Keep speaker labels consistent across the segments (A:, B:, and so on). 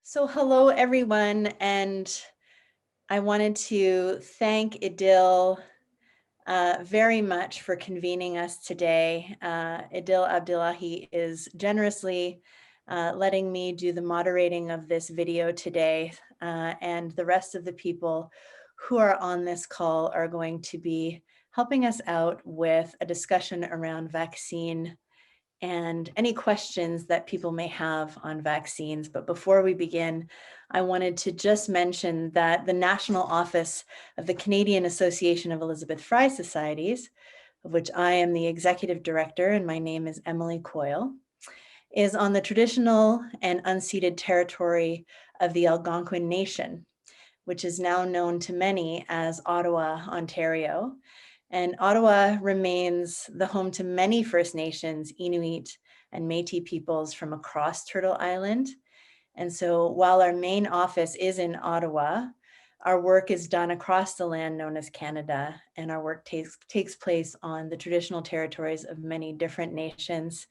A: So hello, everyone, and I wanted to thank Idil very much for convening us today. Idil Abdillahi is generously letting me do the moderating of this video today, and the rest of the people who are on this call are going to be helping us out with a discussion around vaccine and any questions that people may have on vaccines. But before we begin, I wanted to just mention that the National Office of the Canadian Association of Elizabeth Fry Societies, of which I am the executive director, and my name is Emily Coyle, is on the traditional and unceded territory of the Algonquin Nation, which is now known to many as Ottawa, Ontario. And Ottawa remains the home to many First Nations, Inuit, and Métis peoples from across Turtle Island. And so while our main office is in Ottawa, our work is done across the land known as Canada, and our work takes place on the traditional territories of many different nations.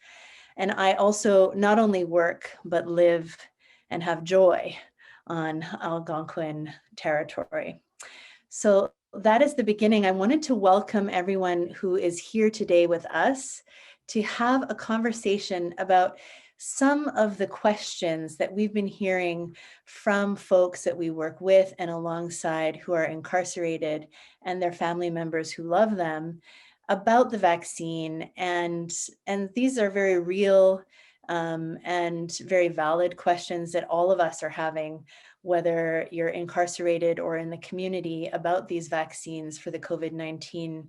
A: And I also not only work, but live and have joy on Algonquin territory. So that is the beginning. I wanted to welcome everyone who is here today with us to have a conversation about some of the questions that we've been hearing from folks that we work with and alongside who are incarcerated and their family members who love them about the vaccine. And these are very real and very valid questions that all of us are having, whether you're incarcerated or in the community, about these vaccines for the COVID-19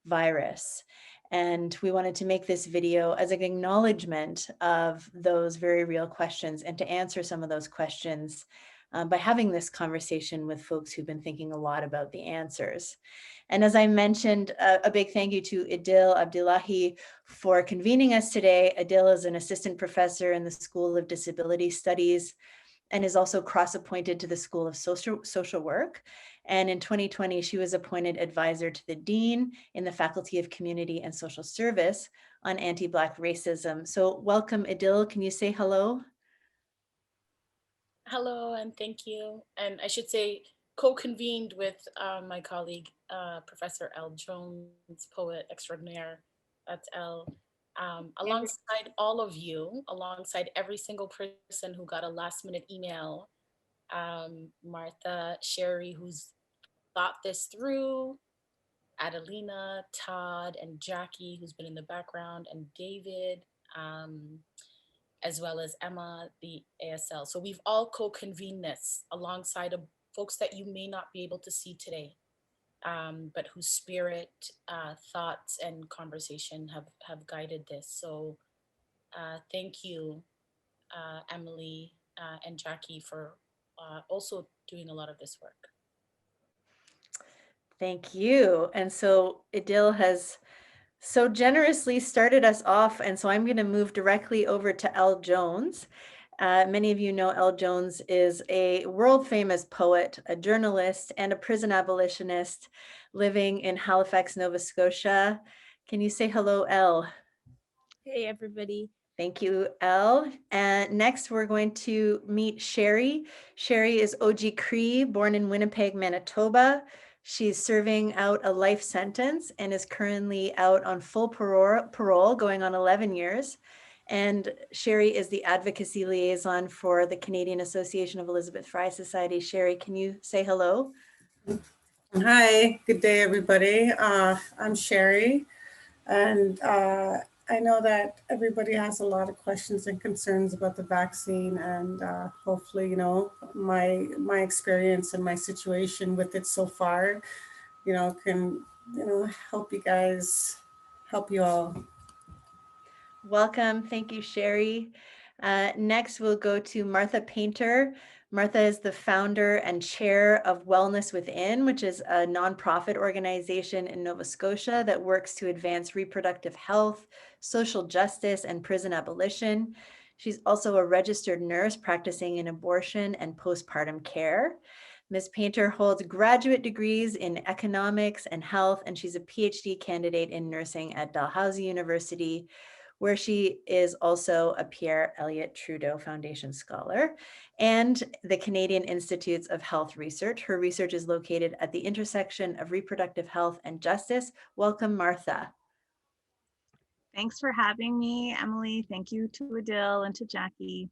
A: virus. And we wanted to make this video as an acknowledgement of those very real questions and to answer some of those questions by having this conversation with folks who've been thinking a lot about the answers. And as I mentioned, a big thank you to Idil Abdillahi for convening us today. Idil is an assistant professor in the School of Disability Studies and is also cross-appointed to the School of Social Work. And in 2020, she was appointed advisor to the Dean in the Faculty of Community and Social Service on anti-Black racism. So welcome, Idil. Can you say hello?
B: Hello, and thank you. And I should say, co-convened with my colleague, Professor L. Jones, poet extraordinaire. That's L. Alongside all of you, alongside every single person who got a last minute email, Martha, Sherry, who's thought this through, Adelina, Todd, and Jackie, who's been in the background, and David, as well as Emma, the ASL. So we've all co-convened this alongside of folks that you may not be able to see today, but whose spirit, thoughts, and conversation have guided this. So thank you, Emily and Jackie, for also doing a lot of this work.
A: Thank you. And so Idil has so generously started us off. And so I'm going to move directly over to L. Jones. Many of you know L. Jones is a world famous poet, a journalist, and a prison abolitionist living in Halifax, Nova Scotia. Can you say hello, L?
C: Hey, everybody.
A: Thank you, Elle. And next we're going to meet Sherry. Sherry is OG Cree, born in Winnipeg, Manitoba. She's serving out a life sentence and is currently out on full parole, going on 11 years. And Sherry is the advocacy liaison for the Canadian Association of Elizabeth Fry Society. Sherry, can you say hello?
D: Hi, good day, everybody. I'm Sherry, and I know that everybody has a lot of questions and concerns about the vaccine, and hopefully, you know, my experience and my situation with it so far, you know, can, you know, help you all.
A: Welcome. Thank you, Sherry. Next, we'll go to Martha Painter. Martha is the founder and chair of Wellness Within, which is a nonprofit organization in Nova Scotia that works to advance reproductive health, social justice, and prison abolition. She's also a registered nurse practicing in abortion and postpartum care. Ms. Painter holds graduate degrees in economics and health, and she's a PhD candidate in nursing at Dalhousie University, where she is also a Pierre Elliott Trudeau Foundation Scholar, and the Canadian Institutes of Health Research. Her research is located at the intersection of reproductive health and justice. Welcome, Martha.
E: Thanks for having me, Emily. Thank you to Idil and to Jackie.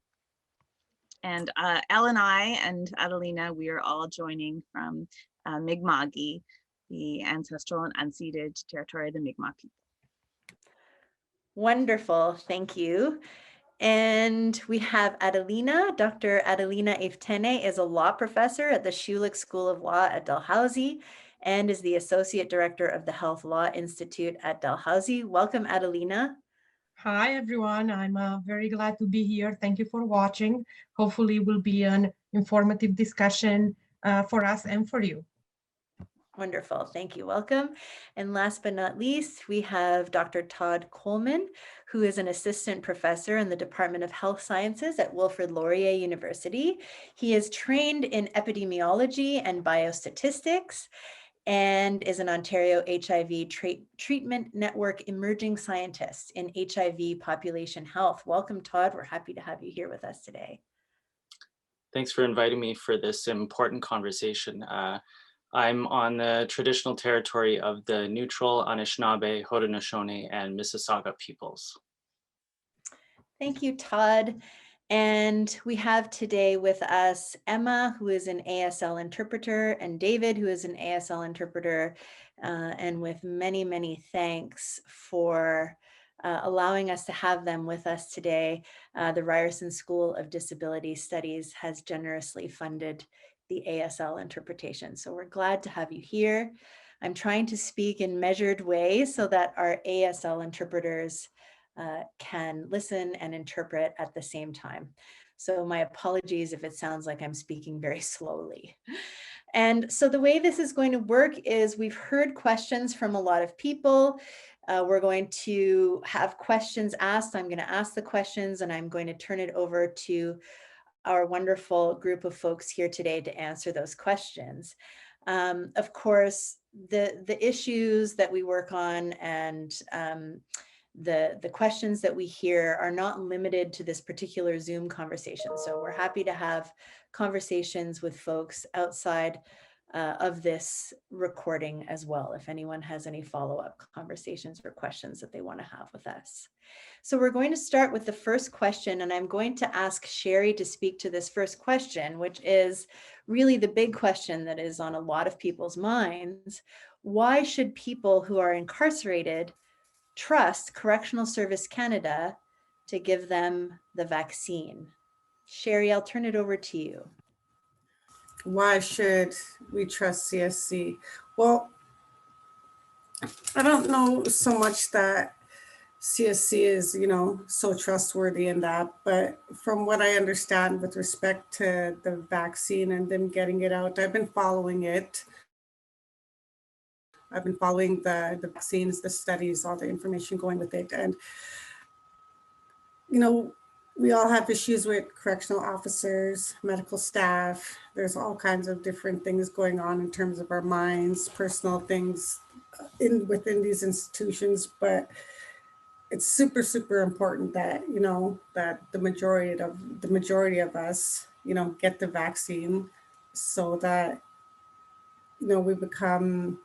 E: And Elle and I and Adelina, we are all joining from Mi'kma'ki, the ancestral and unceded territory of the Mi'kmaq people.
A: Wonderful, thank you. And we have Adelina. Dr. Adelina Iftene is a law professor at the Schulich School of Law at Dalhousie and is the Associate Director of the Health Law Institute at Dalhousie. Welcome, Adelina.
F: Hi, everyone. I'm very glad to be here. Thank you for watching. Hopefully it will be an informative discussion for us and for you.
A: Wonderful, thank you, welcome. And last but not least, we have Dr. Todd Coleman, who is an assistant professor in the Department of Health Sciences at Wilfrid Laurier University. He is trained in epidemiology and biostatistics and is an Ontario HIV Treatment Network emerging scientist in HIV population health. Welcome, Todd. We're happy to have you here with us today.
G: Thanks for inviting me for this important conversation. I'm on the traditional territory of the neutral Anishinaabe, Haudenosaunee, and Mississauga peoples.
A: Thank you, Todd. And we have today with us Emma, who is an ASL interpreter, and David, who is an ASL interpreter, and with many, many thanks for allowing us to have them with us today. The Ryerson School of Disability Studies has generously funded the ASL interpretation. So we're glad to have you here. I'm trying to speak in measured ways so that our ASL interpreters can listen and interpret at the same time. So my apologies if it sounds like I'm speaking very slowly. And so the way this is going to work is we've heard questions from a lot of people. We're going to have questions asked. I'm going to ask the questions and I'm going to turn it over to our wonderful group of folks here today to answer those questions. Of course, the issues that we work on and the questions that we hear are not limited to this particular Zoom conversation. So we're happy to have conversations with folks outside of this recording as well, if anyone has any follow-up conversations or questions that they want to have with us. So we're going to start with the first question, and I'm going to ask Sherry to speak to this first question, which is really the big question that is on a lot of people's minds. Why should people who are incarcerated trust Correctional Service Canada to give them the vaccine? Sherry, I'll turn it over to you.
D: Why should we trust CSC? Well, I don't know so much that CSC is, so trustworthy in that, but from what I understand with respect to the vaccine and them getting it out, I've been following it. I've been following the vaccines, the studies, all the information going with it. And, we all have issues with correctional officers, medical staff. There's all kinds of different things going on in terms of our minds, personal things within these institutions. But it's super, super important that, that the majority of us, get the vaccine so that, we become,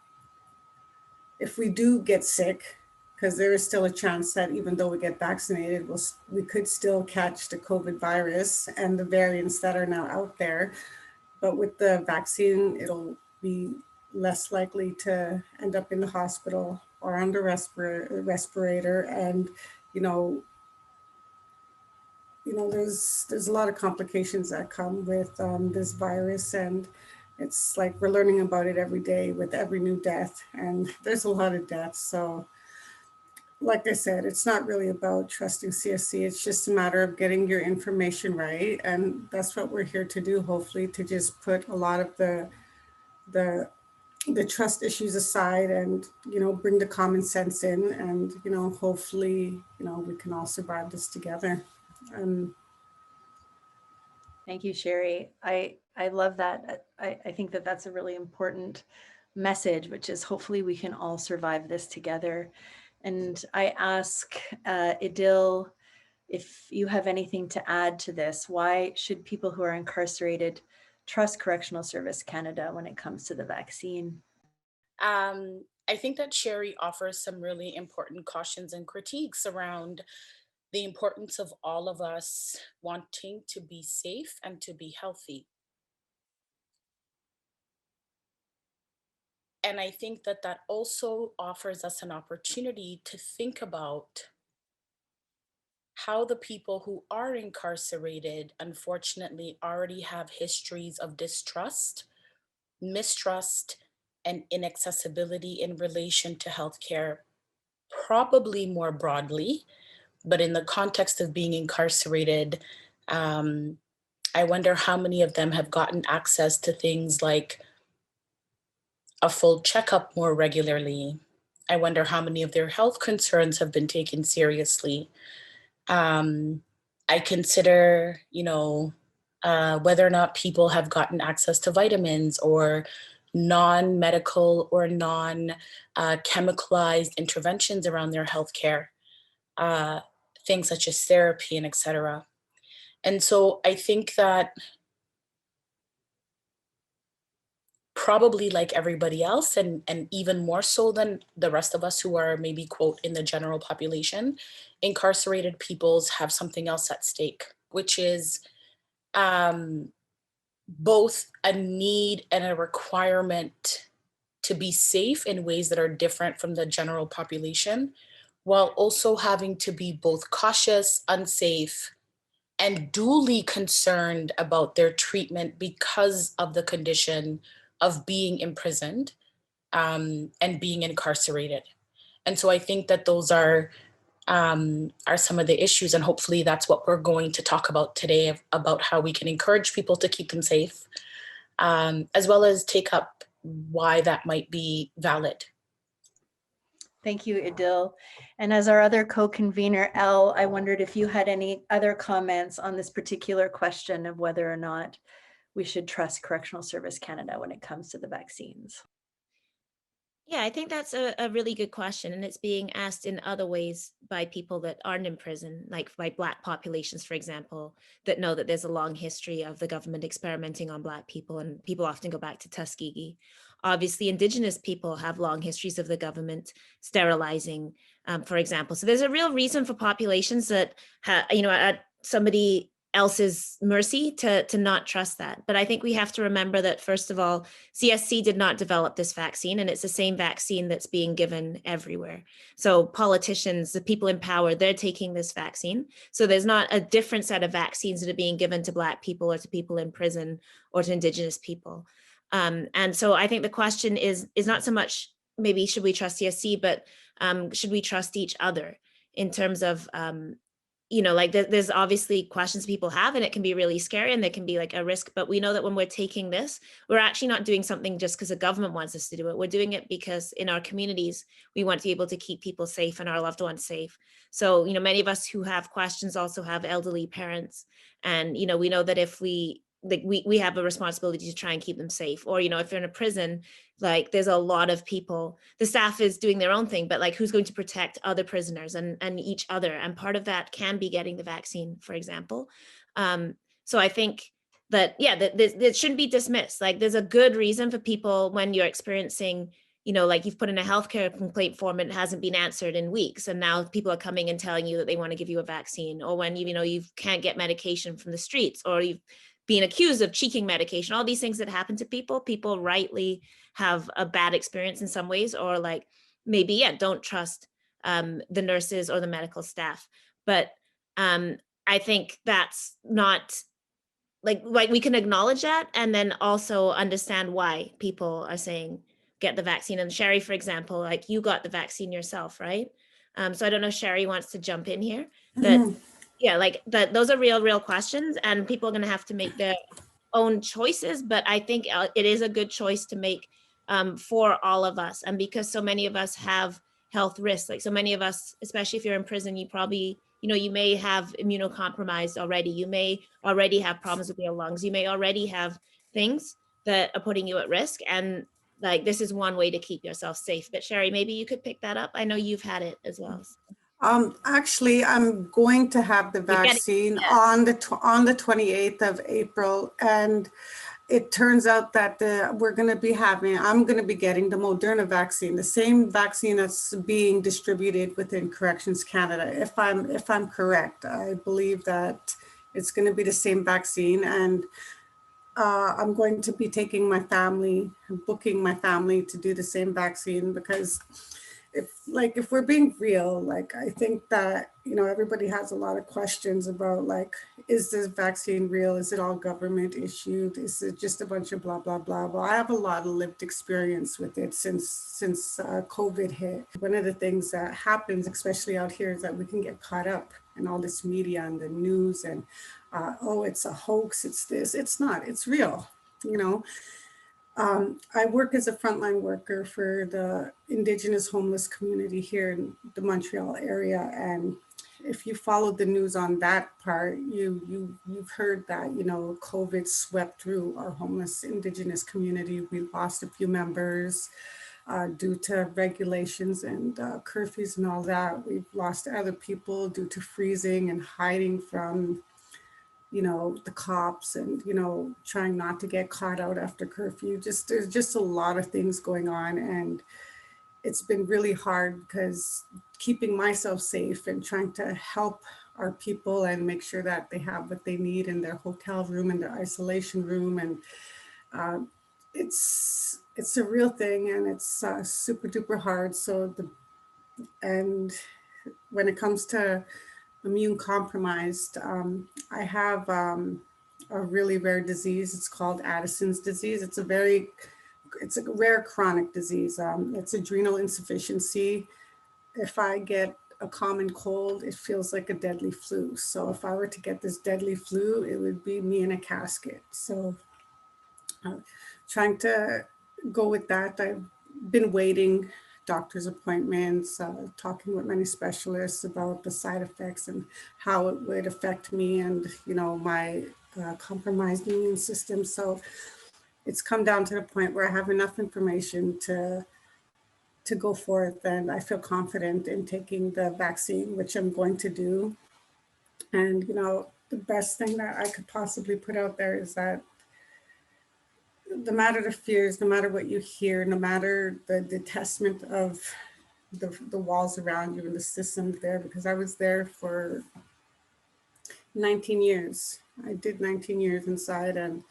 D: if we do get sick, because there is still a chance that even though we get vaccinated, we could still catch the COVID virus and the variants that are now out there. But with the vaccine, it'll be less likely to end up in the hospital or on the respirator. And, there's a lot of complications that come with this virus. And it's like we're learning about it every day with every new death. And there's a lot of deaths. So like I said, it's not really about trusting CSC. It's just a matter of getting your information right. And that's what we're here to do, hopefully, to just put a lot of the trust issues aside and, bring the common sense in and, hopefully, we can all survive this together.
A: Thank you, Sherry. I love that. I think that that's a really important message, which is hopefully we can all survive this together. And I ask Idil, if you have anything to add to this, why should people who are incarcerated trust Correctional Service Canada when it comes to the vaccine?
B: I think that Sherry offers some really important cautions and critiques around the importance of all of us wanting to be safe and to be healthy. And I think that that also offers us an opportunity to think about how the people who are incarcerated, unfortunately, already have histories of distrust, mistrust, and inaccessibility in relation to healthcare, probably more broadly. But in the context of being incarcerated, I wonder how many of them have gotten access to things like a full checkup more regularly. I wonder how many of their health concerns have been taken seriously. I consider, whether or not people have gotten access to vitamins or non-medical or non-chemicalized interventions around their healthcare, things such as therapy and etc. And so I think that probably like everybody else, and even more so than the rest of us who are maybe, quote, in the general population, incarcerated peoples have something else at stake, which is both a need and a requirement to be safe in ways that are different from the general population, while also having to be both cautious, unsafe, and duly concerned about their treatment because of the condition of being imprisoned and being incarcerated. And so I think that those are some of the issues, and hopefully that's what we're going to talk about today, about how we can encourage people to keep them safe, as well as take up why that might be valid.
A: Thank you, Idil. And as our other co-convener, Elle, I wondered if you had any other comments on this particular question of whether or not we should trust Correctional Service Canada when it comes to the vaccines.
C: Yeah, I think that's a really good question. And it's being asked in other ways by people that aren't in prison, like by Black populations, for example, that know that there's a long history of the government experimenting on Black people. And people often go back to Tuskegee. Obviously, Indigenous people have long histories of the government sterilizing, for example. So there's a real reason for populations that, at somebody else's mercy to not trust that. But I think we have to remember that, first of all, CSC did not develop this vaccine, and it's the same vaccine that's being given everywhere. So politicians, the people in power, they're taking this vaccine. So there's not a different set of vaccines that are being given to Black people or to people in prison or to Indigenous people. And so I think the question is not so much maybe should we trust CSC, but should we trust each other in terms of like there's obviously questions people have, and it can be really scary and there can be like a risk, but we know that when we're taking this, we're actually not doing something just because the government wants us to do it. We're doing it because in our communities, we want to be able to keep people safe and our loved ones safe. So, many of us who have questions also have elderly parents. And, we know that if we have a responsibility to try and keep them safe. Or, if you're in a prison, like there's a lot of people, the staff is doing their own thing, but like who's going to protect other prisoners and each other? And part of that can be getting the vaccine, for example. So I think that, that shouldn't be dismissed. Like there's a good reason for people when you're experiencing, like you've put in a healthcare complaint form and it hasn't been answered in weeks. And now people are coming and telling you that they want to give you a vaccine, or when, you can't get medication from the streets, or you've being accused of cheeking medication, all these things that happen to people rightly have a bad experience in some ways, or like maybe, don't trust the nurses or the medical staff. But I think that's not like we can acknowledge that and then also understand why people are saying get the vaccine. And Sherry, for example, like you got the vaccine yourself, right? So I don't know if Sherry wants to jump in here, but yeah, like those are real questions, and people are going to have to make their own choices. But I think it is a good choice to make for all of us. And because so many of us have health risks, like so many of us, especially if you're in prison, you probably, you may have immunocompromised already. You may already have problems with your lungs. You may already have things that are putting you at risk. And Like, this is one way to keep yourself safe. But Sherry, maybe you could pick that up. I know you've had it as well.
D: Actually, I'm going to have the
C: You're getting
D: vaccine
C: it.
D: on the 28th of April, and it turns out that I'm going to be getting the Moderna vaccine, the same vaccine that's being distributed within Corrections Canada. If I'm correct, I believe that it's going to be the same vaccine, and I'm going to be booking my family to do the same vaccine, because if we're being real, like, I think that, everybody has a lot of questions about, like, is this vaccine real? Is it all government issued? Is it just a bunch of blah, blah, blah? Well, I have a lot of lived experience with it since COVID hit. One of the things that happens, especially out here, is that we can get caught up in all this media and the news and, oh, it's a hoax, it's this. It's not, it's real, I work as a frontline worker for the Indigenous homeless community here in the Montreal area. And if you followed the news on that part, you've heard that, COVID swept through our homeless Indigenous community. We lost a few members due to regulations and curfews and all that. We've lost other people due to freezing and hiding from the cops and, trying not to get caught out after curfew. There's just a lot of things going on. And it's been really hard, because keeping myself safe and trying to help our people and make sure that they have what they need in their hotel room and their isolation room. And it's a real thing, and it's super duper hard. And when it comes to immune compromised, I have a really rare disease. It's called Addison's disease. It's a rare chronic disease. It's adrenal insufficiency. If I get a common cold, it feels like a deadly flu. So if I were to get this deadly flu, it would be me in a casket. So trying to go with that. I've been waiting doctor's appointments, talking with many specialists about the side effects and how it would affect me and, my compromised immune system. So it's come down to the point where I have enough information to go forth, and I feel confident in taking the vaccine, which I'm going to do. And, the best thing that I could possibly put out there is that no matter the fears, no matter what you hear, no matter the detestment of the walls around you and the system there, because I was there for 19 years. I did 19 years inside, and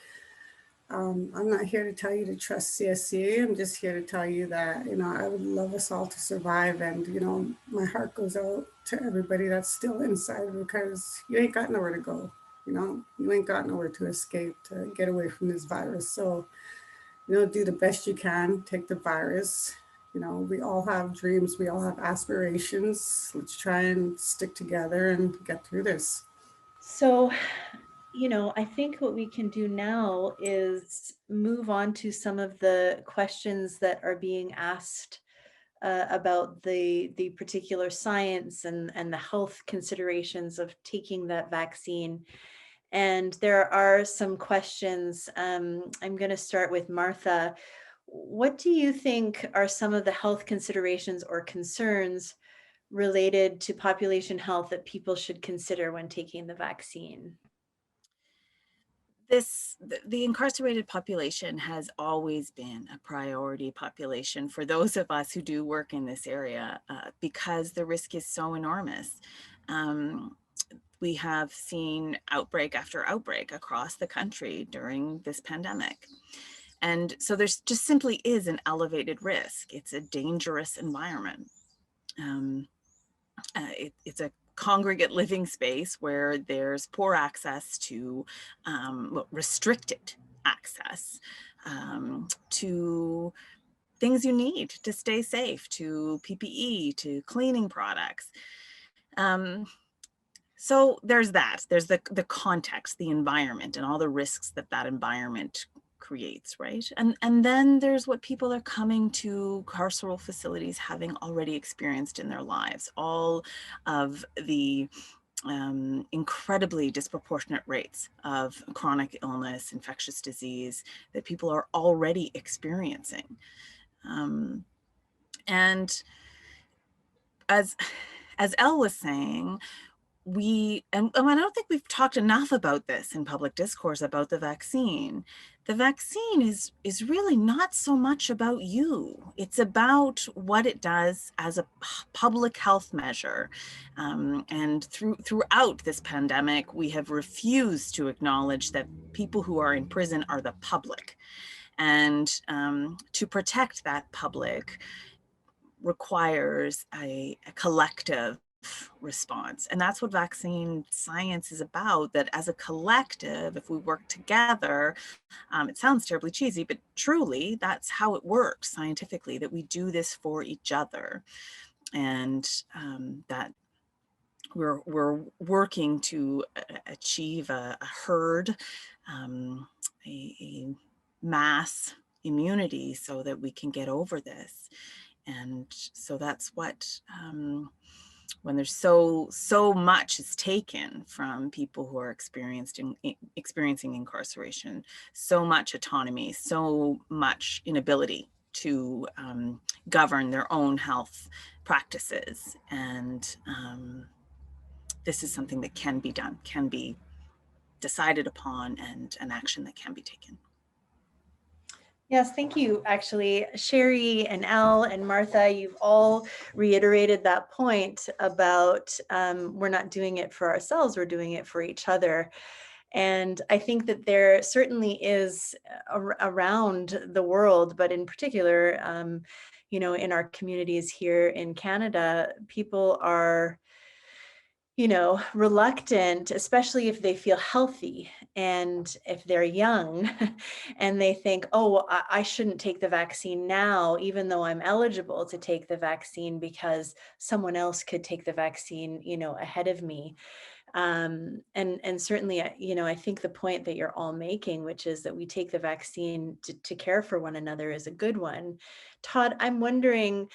D: I'm not here to tell you to trust CSC. I'm just here to tell you that, I would love us all to survive. And, my heart goes out to everybody that's still inside, because you ain't got nowhere to go. You ain't got nowhere to escape, to get away from this virus. So, do the best you can, take the virus. We all have dreams, we all have aspirations. Let's try and stick together and get through this.
A: So, I think what we can do now is move on to some of the questions that are being asked about the particular science and the health considerations of taking that vaccine. And there are some questions. I'm going to start with Martha. What do you think are some of the health considerations or concerns related to population health that people should consider when taking the vaccine?
E: The incarcerated population has always been a priority population for those of us who do work in this area, because the risk is so enormous. We have seen outbreak after outbreak across the country during this pandemic. And so there's just simply is an elevated risk. It's a dangerous environment. It's a congregate living space where there's poor access to, restricted access to things you need to stay safe, to PPE, to cleaning products. So there's that. There's the context, the environment, and all the risks that environment creates, right? And then there's what people are coming to carceral facilities having already experienced in their lives. All of the incredibly disproportionate rates of chronic illness, infectious disease that people are already experiencing. And as Elle was saying, and I don't think we've talked enough about this in public discourse about the vaccine. The vaccine is really not so much about you. It's about what it does as a public health measure. And throughout this pandemic, we have refused to acknowledge that people who are in prison are the public. And to protect that public requires a collective response. And that's what vaccine science is about, that as a collective, if we work together, it sounds terribly cheesy, but truly that's how it works scientifically, that we do this for each other. And that we're working to achieve a herd, a mass immunity so that we can get over this. And so that's what, when there's so much is taken from people who are experiencing incarceration, so much autonomy, so much inability to govern their own health practices. And this is something that can be done, can be decided upon, and an action that can be taken.
A: Yes, thank you. Actually, Sherry and Elle and Martha, you've all reiterated that point about we're not doing it for ourselves, we're doing it for each other. And I think that there certainly is around the world, but in particular, you know, in our communities here in Canada, people are, you know, reluctant, especially if they feel healthy and if they're young and they think, oh, I shouldn't take the vaccine now, even though I'm eligible to take the vaccine because someone else could take the vaccine, you know, ahead of me. And certainly, you know, I think the point that you're all making, which is that we take the vaccine to care for one another, is a good one. Todd, I'm wondering,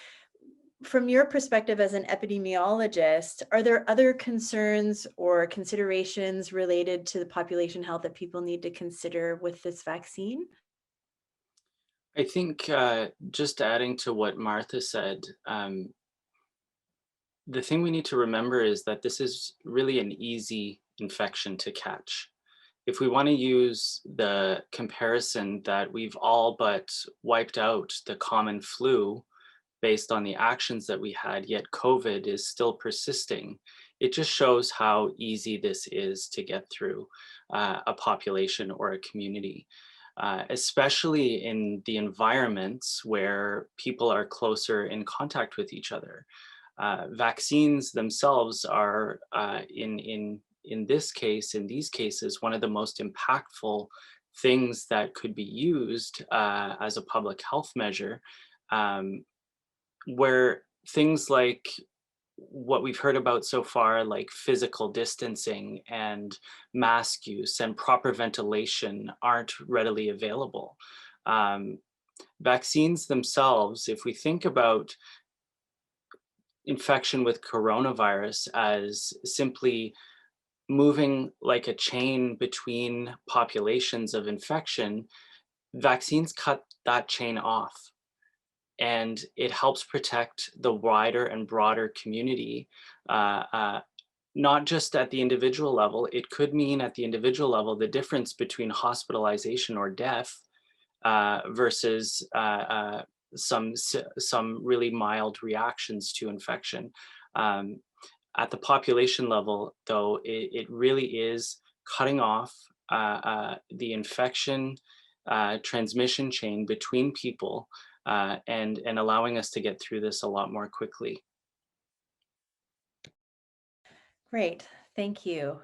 A: from your perspective as an epidemiologist, are there other concerns or considerations related to the population health that people need to consider with this vaccine?
G: I think just adding to what Martha said, the thing we need to remember is that this is really an easy infection to catch. If we want to use the comparison that we've all but wiped out the common flu based on the actions that we had, yet COVID is still persisting, it just shows how easy this is to get through a population or a community. Especially in the environments where people are closer in contact with each other. Vaccines themselves are, in this case, in these cases, one of the most impactful things that could be used as a public health measure, where things like what we've heard about so far, like physical distancing and mask use and proper ventilation, aren't readily available. Vaccines themselves, if we think about infection with coronavirus as simply moving like a chain between populations of infection, vaccines cut that chain off. And it helps protect the wider and broader community, not just at the individual level. It could mean at the individual level, the difference between hospitalization or death versus some really mild reactions to infection. At the population level, though, it really is cutting off the infection transmission chain between people and allowing us to get through this a lot more quickly.
A: Great, thank you.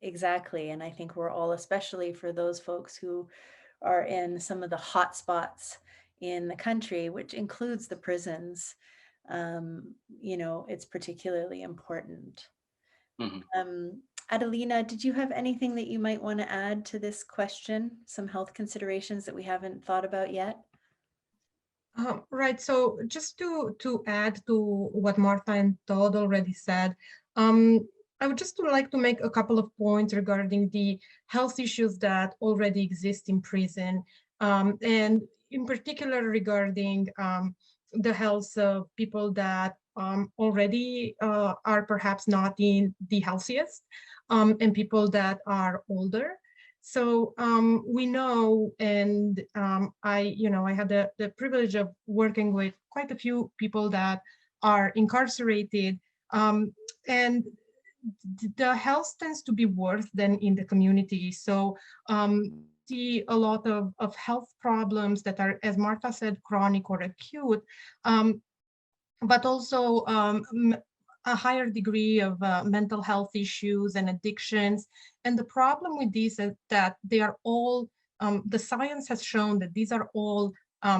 A: Exactly, and I think we're all, especially for those folks who are in some of the hot spots in the country, which includes the prisons, you know, it's particularly important.
G: Mm-hmm.
A: Adelina, did you have anything that you might want to add to this question? Some health considerations that we haven't thought about yet?
F: Right, so just to add to what Martha and Todd already said, I would just like to make a couple of points regarding the health issues that already exist in prison, and in particular regarding the health of people that already are perhaps not in the healthiest, and people that are older. So we know, and I had the privilege of working with quite a few people that are incarcerated, and the health tends to be worse than in the community. So see a lot of health problems that are, as Martha said, chronic or acute, but also a higher degree of mental health issues and addictions. And the problem with these is that they are all, the science has shown that these are all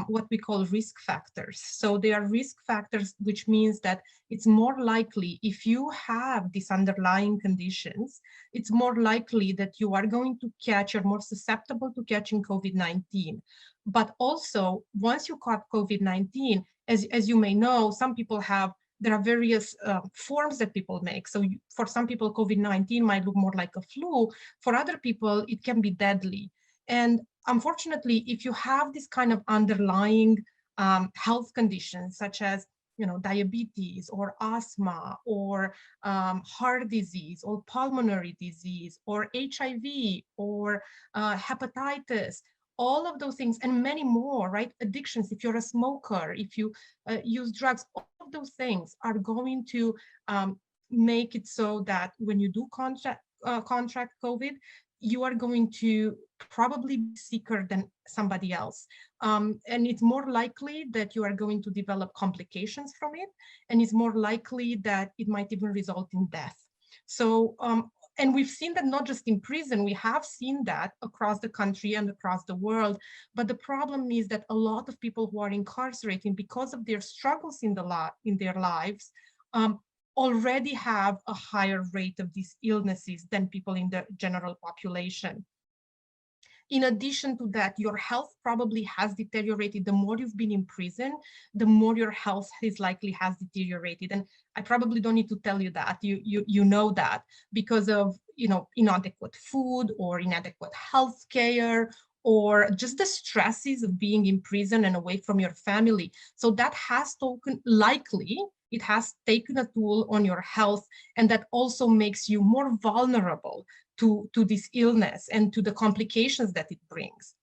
F: what we call risk factors. So they are risk factors, which means that it's more likely, if you have these underlying conditions, it's more likely that you are going to catch, you're more susceptible to catching COVID-19. But also, once you caught COVID-19, as you may know, some people have, there are various forms that people make. So for some people, COVID-19 might look more like a flu. For other people, it can be deadly. And unfortunately, if you have this kind of underlying health conditions, such as diabetes or asthma or heart disease or pulmonary disease or HIV or hepatitis, all of those things and many more, right? Addictions, if you're a smoker, if you use drugs, all of those things are going to make it so that when you do contract COVID, you are going to probably be sicker than somebody else. And it's more likely that you are going to develop complications from it. And it's more likely that it might even result in death. So, and we've seen that not just in prison, we have seen that across the country and across the world. But the problem is that a lot of people who are incarcerated, because of their struggles in their lives, already have a higher rate of these illnesses than people in the general population. In addition to that, your health probably has deteriorated. The more you've been in prison, the more your health is likely has deteriorated. And I probably don't need to tell you that. You know that because of inadequate food or inadequate health care, or just the stresses of being in prison and away from your family. So that has likely, it has taken a toll on your health, and that also makes you more vulnerable to this illness and to the complications that it brings.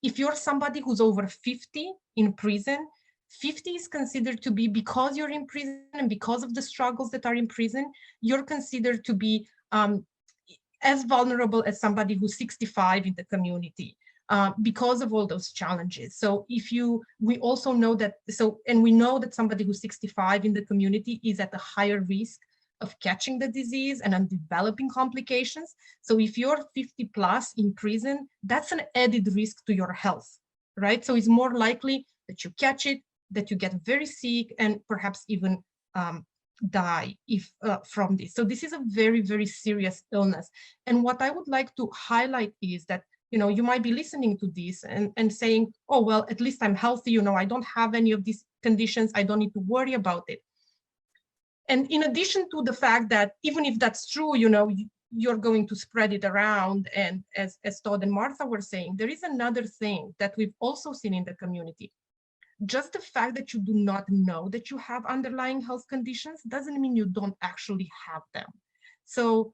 F: If you're somebody who's over 50 in prison, 50 is considered to be, because you're in prison and because of the struggles that are in prison, you're considered to be as vulnerable as somebody who's 65 in the community. Because of all those challenges. So we also know that, and we know that somebody who's 65 in the community is at a higher risk of catching the disease and on developing complications. So if you're 50 plus in prison, that's an added risk to your health, right? So it's more likely that you catch it, that you get very sick, and perhaps even die from this. So this is a very, very serious illness. And what I would like to highlight is that you might be listening to this and saying, oh, well, at least I'm healthy, I don't have any of these conditions, I don't need to worry about it. And in addition to the fact that even if that's true, you're going to spread it around, and as Todd and Martha were saying, there is another thing that we've also seen in the community. Just the fact that you do not know that you have underlying health conditions doesn't mean you don't actually have them. So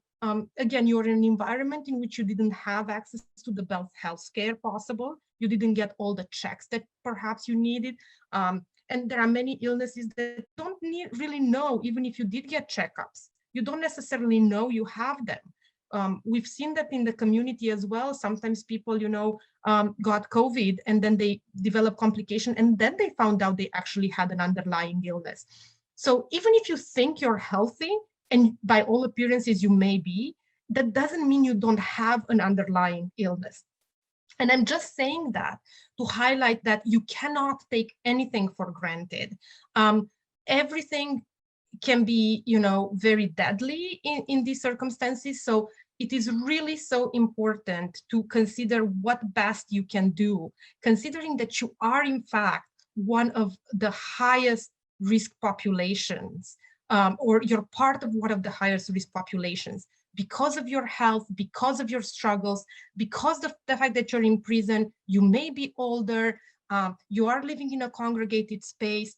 F: again, you're in an environment in which you didn't have access to the best health care possible. You didn't get all the checks that perhaps you needed. And there are many illnesses that don't really know, even if you did get checkups. You don't necessarily know you have them. We've seen that in the community as well. Sometimes people, got COVID and then they develop complication, and then they found out they actually had an underlying illness. So even if you think you're healthy, and by all appearances you may be, that doesn't mean you don't have an underlying illness. And I'm just saying that to highlight that you cannot take anything for granted. Everything can be, very deadly in these circumstances. So it is really so important to consider what best you can do, considering that you are in fact one of the highest risk populations or you're part of one of the highest risk populations because of your health, because of your struggles, because of the fact that you're in prison, you may be older, you are living in a congregated space,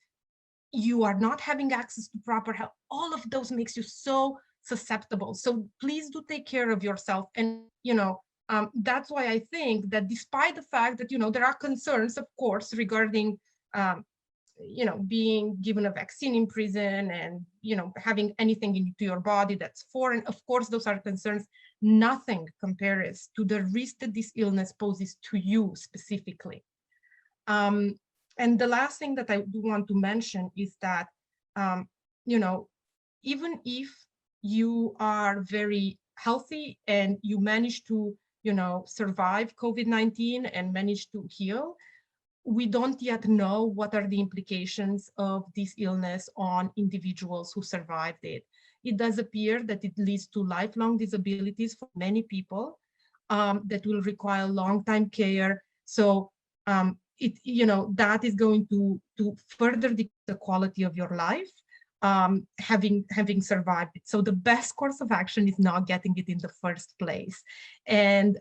F: you are not having access to proper health. All of those makes you so susceptible. So please do take care of yourself. And, that's why I think that despite the fact that, there are concerns, of course, regarding, being given a vaccine in prison and, having anything into your body that's foreign, of course, those are concerns. Nothing compares to the risk that this illness poses to you specifically. And the last thing that I do want to mention is that, even if you are very healthy and you manage to, survive COVID-19 and manage to heal, we don't yet know what are the implications of this illness on individuals who survived it. It does appear that it leads to lifelong disabilities for many people, that will require long-time care. So that is going to further decrease the quality of your life, having survived it. So the best course of action is not getting it in the first place. And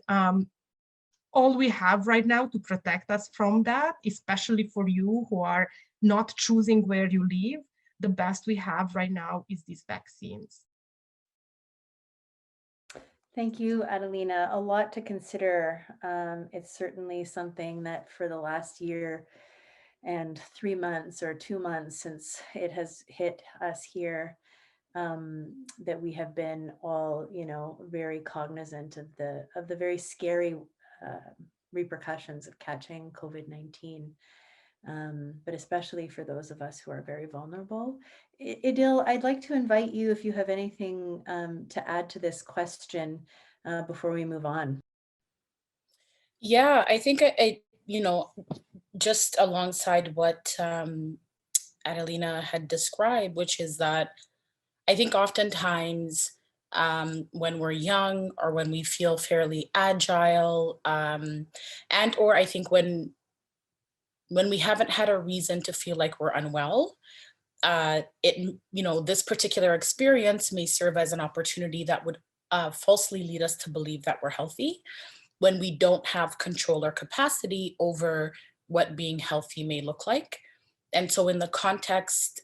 F: all we have right now to protect us from that, especially for you who are not choosing where you live, the best we have right now is these vaccines.
A: Thank you, Adelina. A lot to consider. It's certainly something that for the last year and 3 months or 2 months since it has hit us here, that we have been all, very cognizant of the very scary repercussions of catching COVID-19. But especially for those of us who are very vulnerable. Idil, I'd like to invite you if you have anything to add to this question before we move on.
B: Yeah, I think I just alongside what Adelina had described, which is that I think oftentimes when we're young or when we feel fairly agile, and or I think when we haven't had a reason to feel like we're unwell, this particular experience may serve as an opportunity that would falsely lead us to believe that we're healthy when we don't have control or capacity over what being healthy may look like. And so in the context,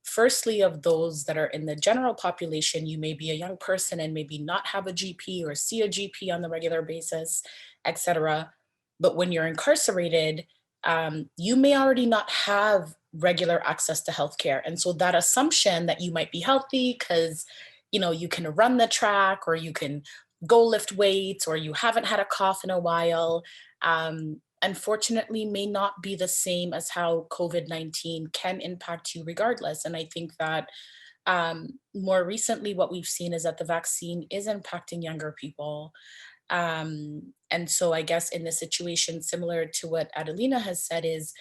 B: firstly, of those that are in the general population, you may be a young person and maybe not have a GP or see a GP on the regular basis, et cetera. But when you're incarcerated, you may already not have regular access to healthcare. And so that assumption that you might be healthy because, you can run the track or you can go lift weights or you haven't had a cough in a while, unfortunately may not be the same as how COVID-19 can impact you regardless. And I think that more recently, what we've seen is that the vaccine is impacting younger people. And so I guess in this situation, similar to what Adelina has said is,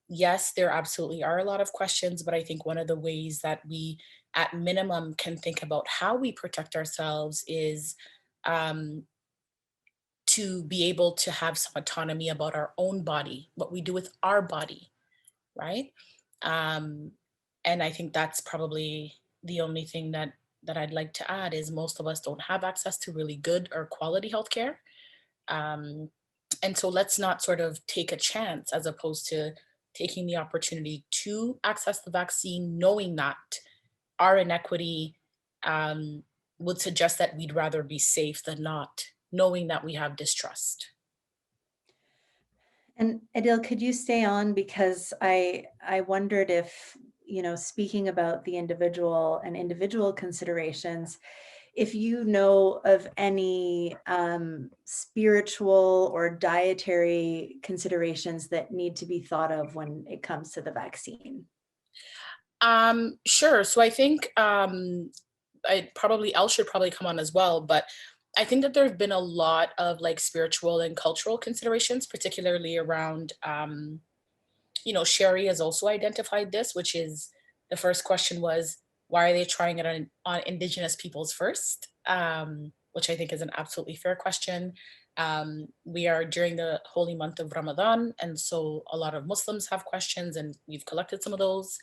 B: yes, there absolutely are a lot of questions, but I think one of the ways that we at minimum can think about how we protect ourselves is to be able to have some autonomy about our own body, what we do with our body, right? And I think that's probably the only thing that I'd like to add is most of us don't have access to really good or quality healthcare. And so let's not sort of take a chance as opposed to taking the opportunity to access the vaccine, knowing that our inequity would suggest that we'd rather be safe than not, knowing that we have distrust.
A: And Idil, could you stay on? Because I wondered if, speaking about the individual and individual considerations, if you know of any spiritual or dietary considerations that need to be thought of when it comes to the vaccine.
B: Sure. So I think Elle should probably come on as well, but I think that there have been a lot of like spiritual and cultural considerations, particularly around, Sherry has also identified this, which is the first question was, why are they trying it on Indigenous peoples first? Which I think is an absolutely fair question. We are during the holy month of Ramadan, and so a lot of Muslims have questions, and we've collected some of those.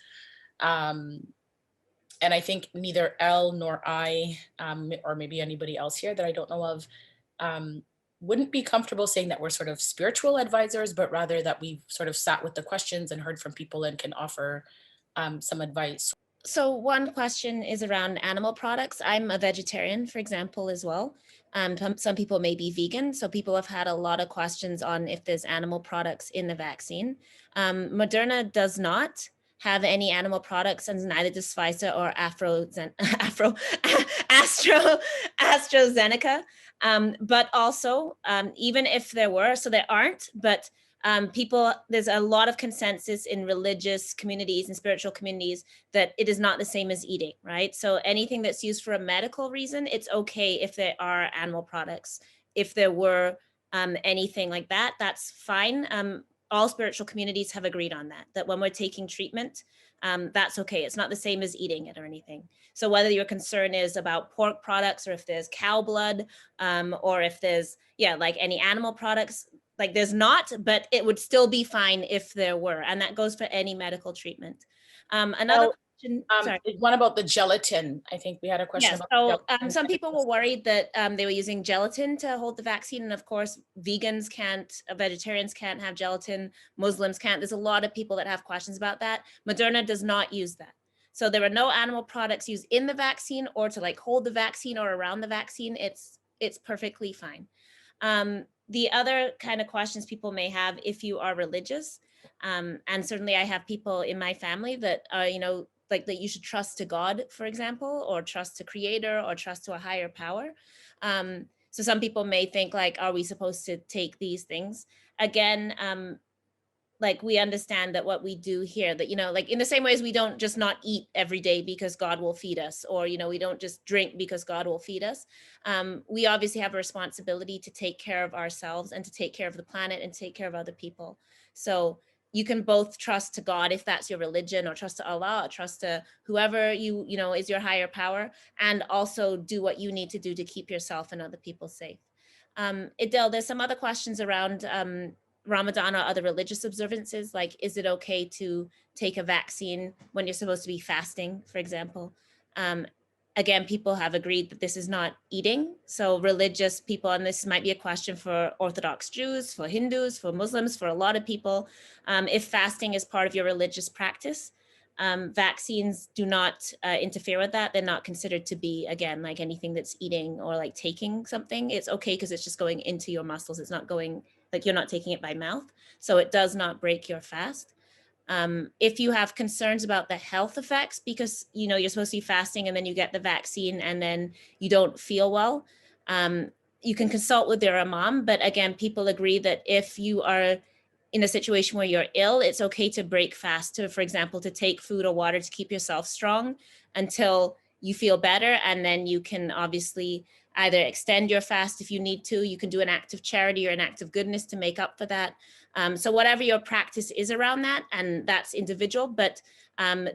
B: And I think neither Elle nor I, or maybe anybody else here that I don't know of, wouldn't be comfortable saying that we're sort of spiritual advisors, but rather that we've sort of sat with the questions and heard from people and can offer some advice.
C: So one question is around animal products. I'm a vegetarian, for example, as well. Some people may be vegan. So people have had a lot of questions on if there's animal products in the vaccine. Moderna does not have any animal products, and neither does Pfizer or AstraZeneca. But also, even if there were, so there aren't, but there's a lot of consensus in religious communities and spiritual communities that it is not the same as eating, right? So anything that's used for a medical reason, it's okay if there are animal products. If there were anything like that, that's fine. All spiritual communities have agreed on that when we're taking treatment, that's okay. It's not the same as eating it or anything. So whether your concern is about pork products or if there's cow blood or if there's, like any animal products, like there's not, but it would still be fine if there were. And that goes for any medical treatment. Another question, sorry.
B: One about the gelatin. I think we had a question about gelatin.
C: Some people were worried that they were using gelatin to hold the vaccine. And of course, vegans can't, vegetarians can't have gelatin, Muslims can't. There's a lot of people that have questions about that. Moderna does not use that. So there are no animal products used in the vaccine or to like hold the vaccine or around the vaccine. It's perfectly fine. The other kind of questions people may have if you are religious, and certainly I have people in my family that are, like that you should trust to God, for example, or trust to creator or trust to a higher power. So some people may think like, are we supposed to take these things? Again, like we understand that what we do here, that, like in the same way as we don't just not eat every day because God will feed us, or, we don't just drink because God will feed us. We obviously have a responsibility to take care of ourselves and to take care of the planet and take care of other people. So you can both trust to God if that's your religion, or trust to Allah, or trust to whoever you know is your higher power, and also do what you need to do to keep yourself and other people safe. Idil, there's some other questions around Ramadan or other religious observances, like is it okay to take a vaccine when you're supposed to be fasting, for example? Again, people have agreed that this is not eating. So religious people, and this might be a question for Orthodox Jews, for Hindus, for Muslims, for a lot of people, if fasting is part of your religious practice, vaccines do not interfere with that. They're not considered to be, again, like anything that's eating or like taking something. It's okay because it's just going into your muscles. It's not going, like you're not taking it by mouth. So it does not break your fast. If you have concerns about the health effects, because you're supposed to be fasting and then you get the vaccine and then you don't feel well, you can consult with your imam. But again, people agree that if you are in a situation where you're ill, it's okay to break fast, for example, to take food or water to keep yourself strong until you feel better. And then you can obviously either extend your fast if you need to. You can do an act of charity or an act of goodness to make up for that. So whatever your practice is around that, and that's individual, but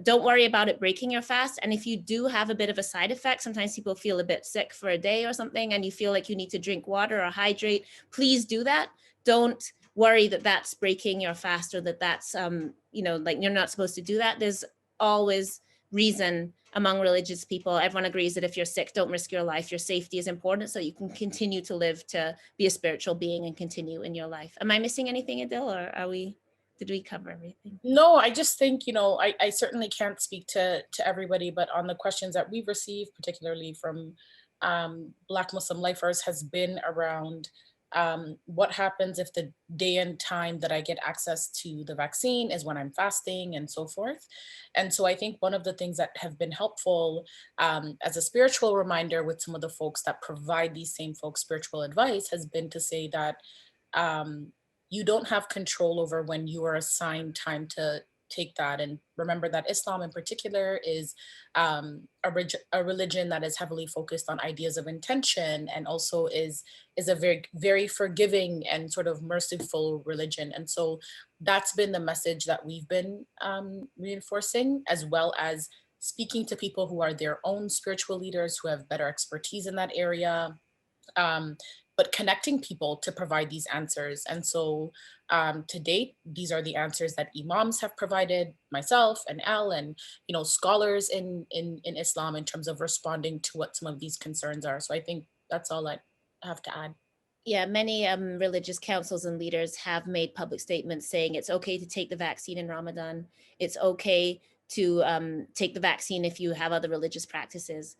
C: don't worry about it breaking your fast. And if you do have a bit of a side effect, sometimes people feel a bit sick for a day or something, and you feel like you need to drink water or hydrate, please do that. Don't worry that that's breaking your fast, or that's, like you're not supposed to do that. There's always reason among religious people. Everyone agrees that if you're sick, don't risk your life. Your safety is important so you can continue to live, to be a spiritual being and continue in your life. Am I missing anything, Idil, or did we cover everything?
B: No, I just think, I certainly can't speak to everybody, but on the questions that we've received, particularly from Black Muslim lifers, has been around what happens if the day and time that I get access to the vaccine is when I'm fasting and so forth. And so I think one of the things that have been helpful as a spiritual reminder with some of the folks that provide these same folks spiritual advice has been to say that you don't have control over when you are assigned time to take that. And remember that Islam in particular is a religion that is heavily focused on ideas of intention, and also is a very, very forgiving and sort of merciful religion. And so that's been the message that we've been reinforcing, as well as speaking to people who are their own spiritual leaders who have better expertise in that area. but connecting people to provide these answers. And so to date, these are the answers that imams have provided, myself and Elle, and scholars in Islam, in terms of responding to what some of these concerns are. So I think that's all I have to add.
C: Yeah, many religious councils and leaders have made public statements saying it's okay to take the vaccine in Ramadan. It's okay to take the vaccine if you have other religious practices.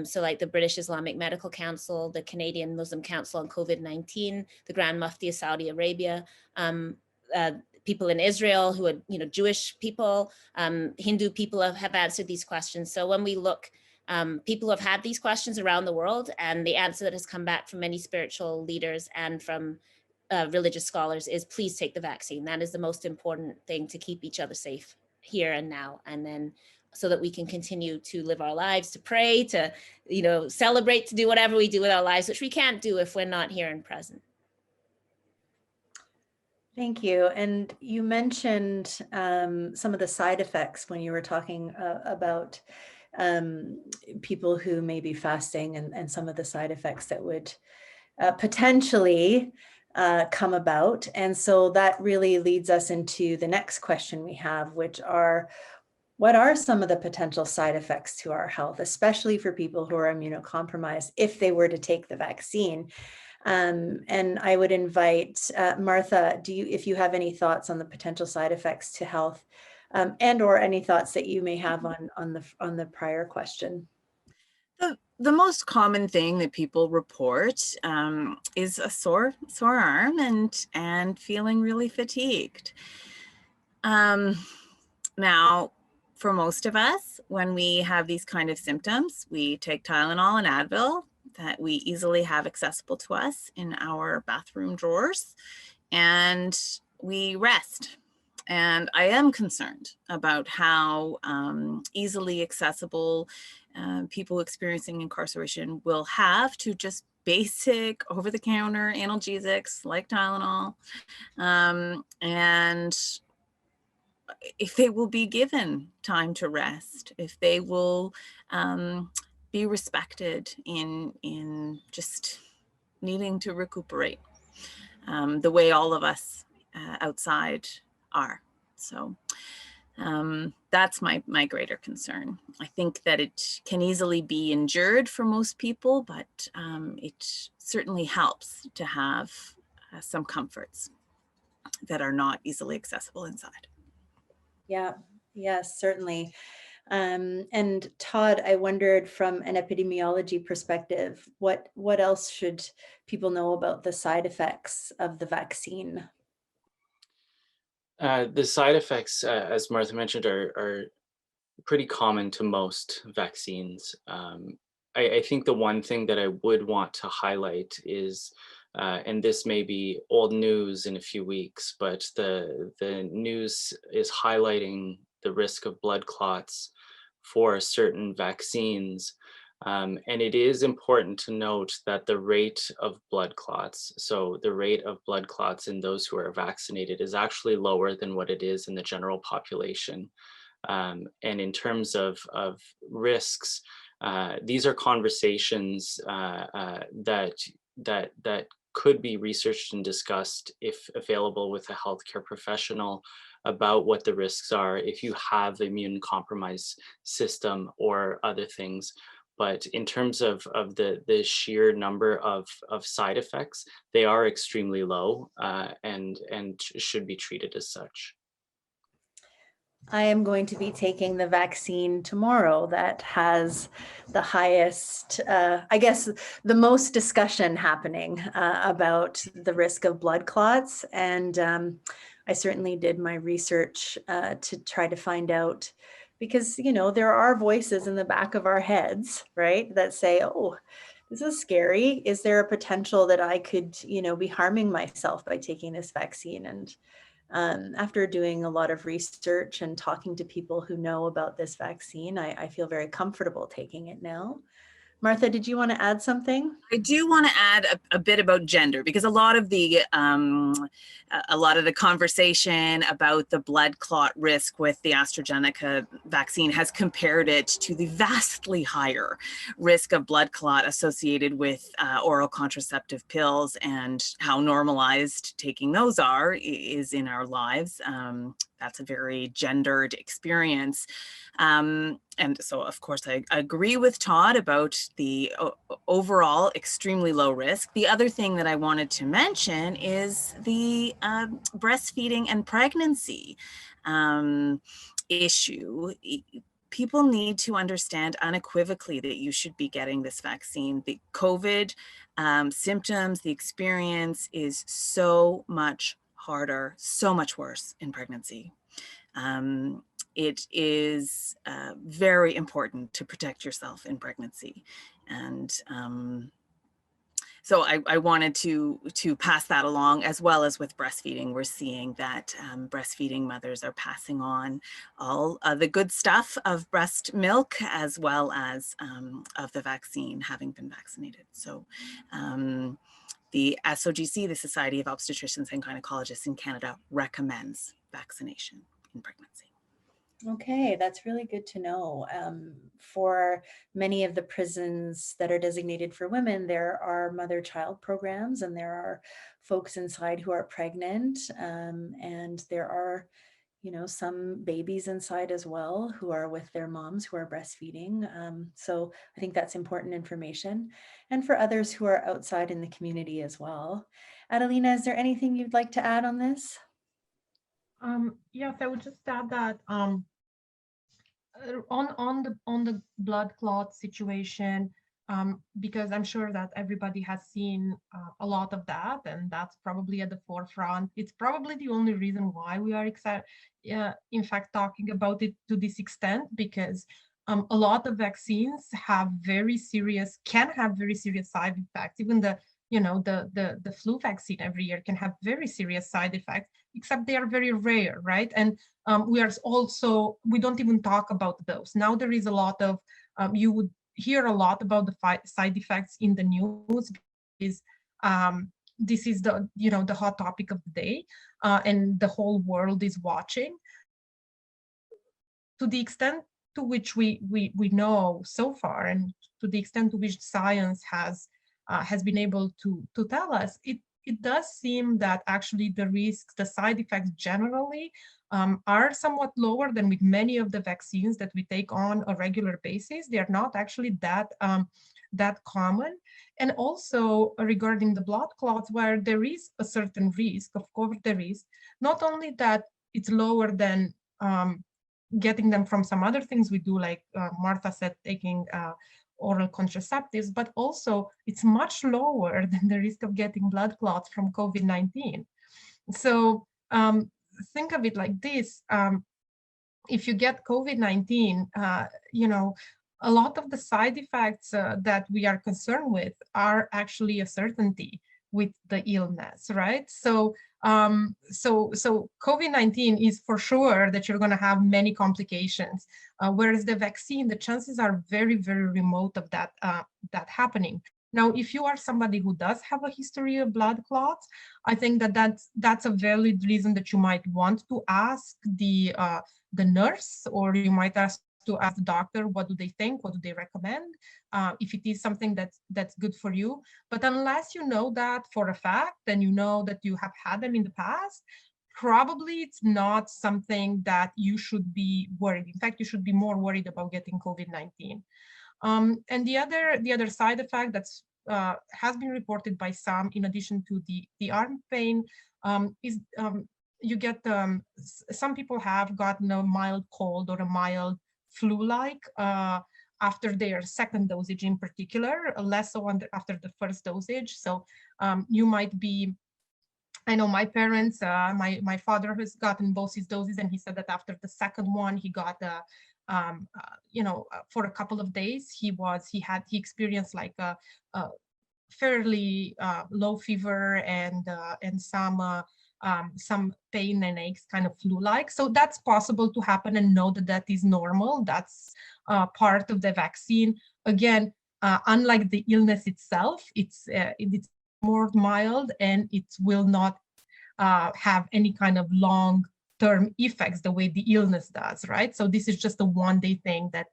C: So like the British Islamic Medical Council, the Canadian Muslim Council on COVID-19, the Grand Mufti of Saudi Arabia, people in Israel who are, Jewish people, Hindu people have answered these questions. So when we look, people have had these questions around the world, and the answer that has come back from many spiritual leaders and from religious scholars is please take the vaccine. That is the most important thing to keep each other safe here and now, and then so that we can continue to live our lives, to pray, to celebrate, to do whatever we do with our lives, which we can't do if we're not here and present.
A: Thank you. And you mentioned some of the side effects when you were talking about people who may be fasting, and some of the side effects that would potentially come about. And so that really leads us into the next question we have, which are, what are some of the potential side effects to our health, especially for people who are immunocompromised, if they were to take the vaccine? And I would invite Martha, if you have any thoughts on the potential side effects to health, and or any thoughts that you may have on the prior question.
E: The most common thing that people report is a sore arm and feeling really fatigued. Now, for most of us, when we have these kind of symptoms, we take Tylenol and Advil that we easily have accessible to us in our bathroom drawers, and we rest. And I am concerned about how easily accessible people experiencing incarceration will have to just basic over-the-counter analgesics like Tylenol. And if they will be given time to rest, if they will be respected in just needing to recuperate the way all of us outside are. So that's my greater concern. I think that it can easily be endured for most people, but it certainly helps to have some comforts that are not easily accessible inside.
A: Yeah, yes, certainly. And Todd, I wondered, from an epidemiology perspective, what else should people know about the side effects of the vaccine?
G: The side effects, as Martha mentioned, are pretty common to most vaccines. I think the one thing that I would want to highlight is, and this may be old news in a few weeks, but the news is highlighting the risk of blood clots for certain vaccines. And it is important to note that the rate of blood clots, so the rate of blood clots in those who are vaccinated, is actually lower than what it is in the general population. And in terms of risks, these are conversations that could be researched and discussed, if available, with a healthcare professional about what the risks are if you have immune compromised system or other things. But in terms of the sheer number of side effects, they are extremely low and should be treated as such.
A: I am going to be taking the vaccine tomorrow that has the highest, I guess, the most discussion happening about the risk of blood clots. And I certainly did my research to try to find out, because, there are voices in the back of our heads, right, that say, oh, this is scary. Is there a potential that I could, be harming myself by taking this vaccine? And after doing a lot of research and talking to people who know about this vaccine, I feel very comfortable taking it now. Martha, did you want to add something?
E: I do want to add a bit about gender, because a lot of the conversation about the blood clot risk with the AstraZeneca vaccine has compared it to the vastly higher risk of blood clot associated with oral contraceptive pills, and how normalized taking those is in our lives. That's a very gendered experience. And so, of course, I agree with Todd about the overall extremely low risk. The other thing that I wanted to mention is the breastfeeding and pregnancy issue. People need to understand unequivocally that you should be getting this vaccine. The COVID symptoms, the experience is so much harder, so much worse in pregnancy. It is very important to protect yourself in pregnancy. And so I wanted to pass that along, as well as with breastfeeding. We're seeing that breastfeeding mothers are passing on all the good stuff of breast milk, as well as of the vaccine, having been vaccinated. So the SOGC, the Society of Obstetricians and Gynecologists in Canada, recommends vaccination in pregnancy.
A: Okay, that's really good to know. For many of the prisons that are designated for women, there are mother-child programs, and there are folks inside who are pregnant, and there are, you know, some babies inside as well who are with their moms who are breastfeeding. So I think that's important information. And for others who are outside in the community as well. Adelina, is there anything you'd like to add on this?
F: Yes, I would just add that on the blood clot situation, because I'm sure that everybody has seen a lot of that, and that's probably at the forefront. It's probably the only reason why we are in fact talking about it to this extent, because a lot of vaccines can have very serious side effects. Even the flu vaccine every year can have very serious side effects, except they are very rare, right? And we don't even talk about those. Now there is a lot of, you would hear a lot about the side effects in the news, because this is the hot topic of the day, and the whole world is watching. To the extent to which we know so far, and to the extent to which science has been able to tell us, it does seem that actually the side effects generally are somewhat lower than with many of the vaccines that we take on a regular basis. They are not actually that common. And also regarding the blood clots, where there is a certain risk, of course there is, not only that it's lower than getting them from some other things we do, like Martha said, taking oral contraceptives, but also it's much lower than the risk of getting blood clots from COVID-19. So think of it like this. If you get COVID-19, a lot of the side effects that we are concerned with are actually a certainty with the illness, right? So COVID-19 is for sure that you're going to have many complications, whereas the vaccine, the chances are very, very remote of that happening. Now, if you are somebody who does have a history of blood clots, I think that's a valid reason that you might want to ask the nurse, or you might ask the doctor, what do they think, what do they recommend, if it is something that's good for you. But unless you know that for a fact, and you know that you have had them in the past, probably it's not something that you should be worried. In fact, you should be more worried about getting COVID-19. And the other side effect that's has been reported by some, in addition to the arm pain, is you get some people have gotten a mild cold or a mild flu-like after their second dosage, in particular, less so after the first dosage. So you might be, I know my parents, my father has gotten both his doses, and he said that after the second one, he got for a couple of days, he experienced like a fairly low fever and some pain and aches, kind of flu-like. So that's possible to happen, and know that is normal. That's part of the vaccine. Again, unlike the illness itself, it's more mild, and it will not have any kind of long-term effects the way the illness does, right? So this is just a one-day thing that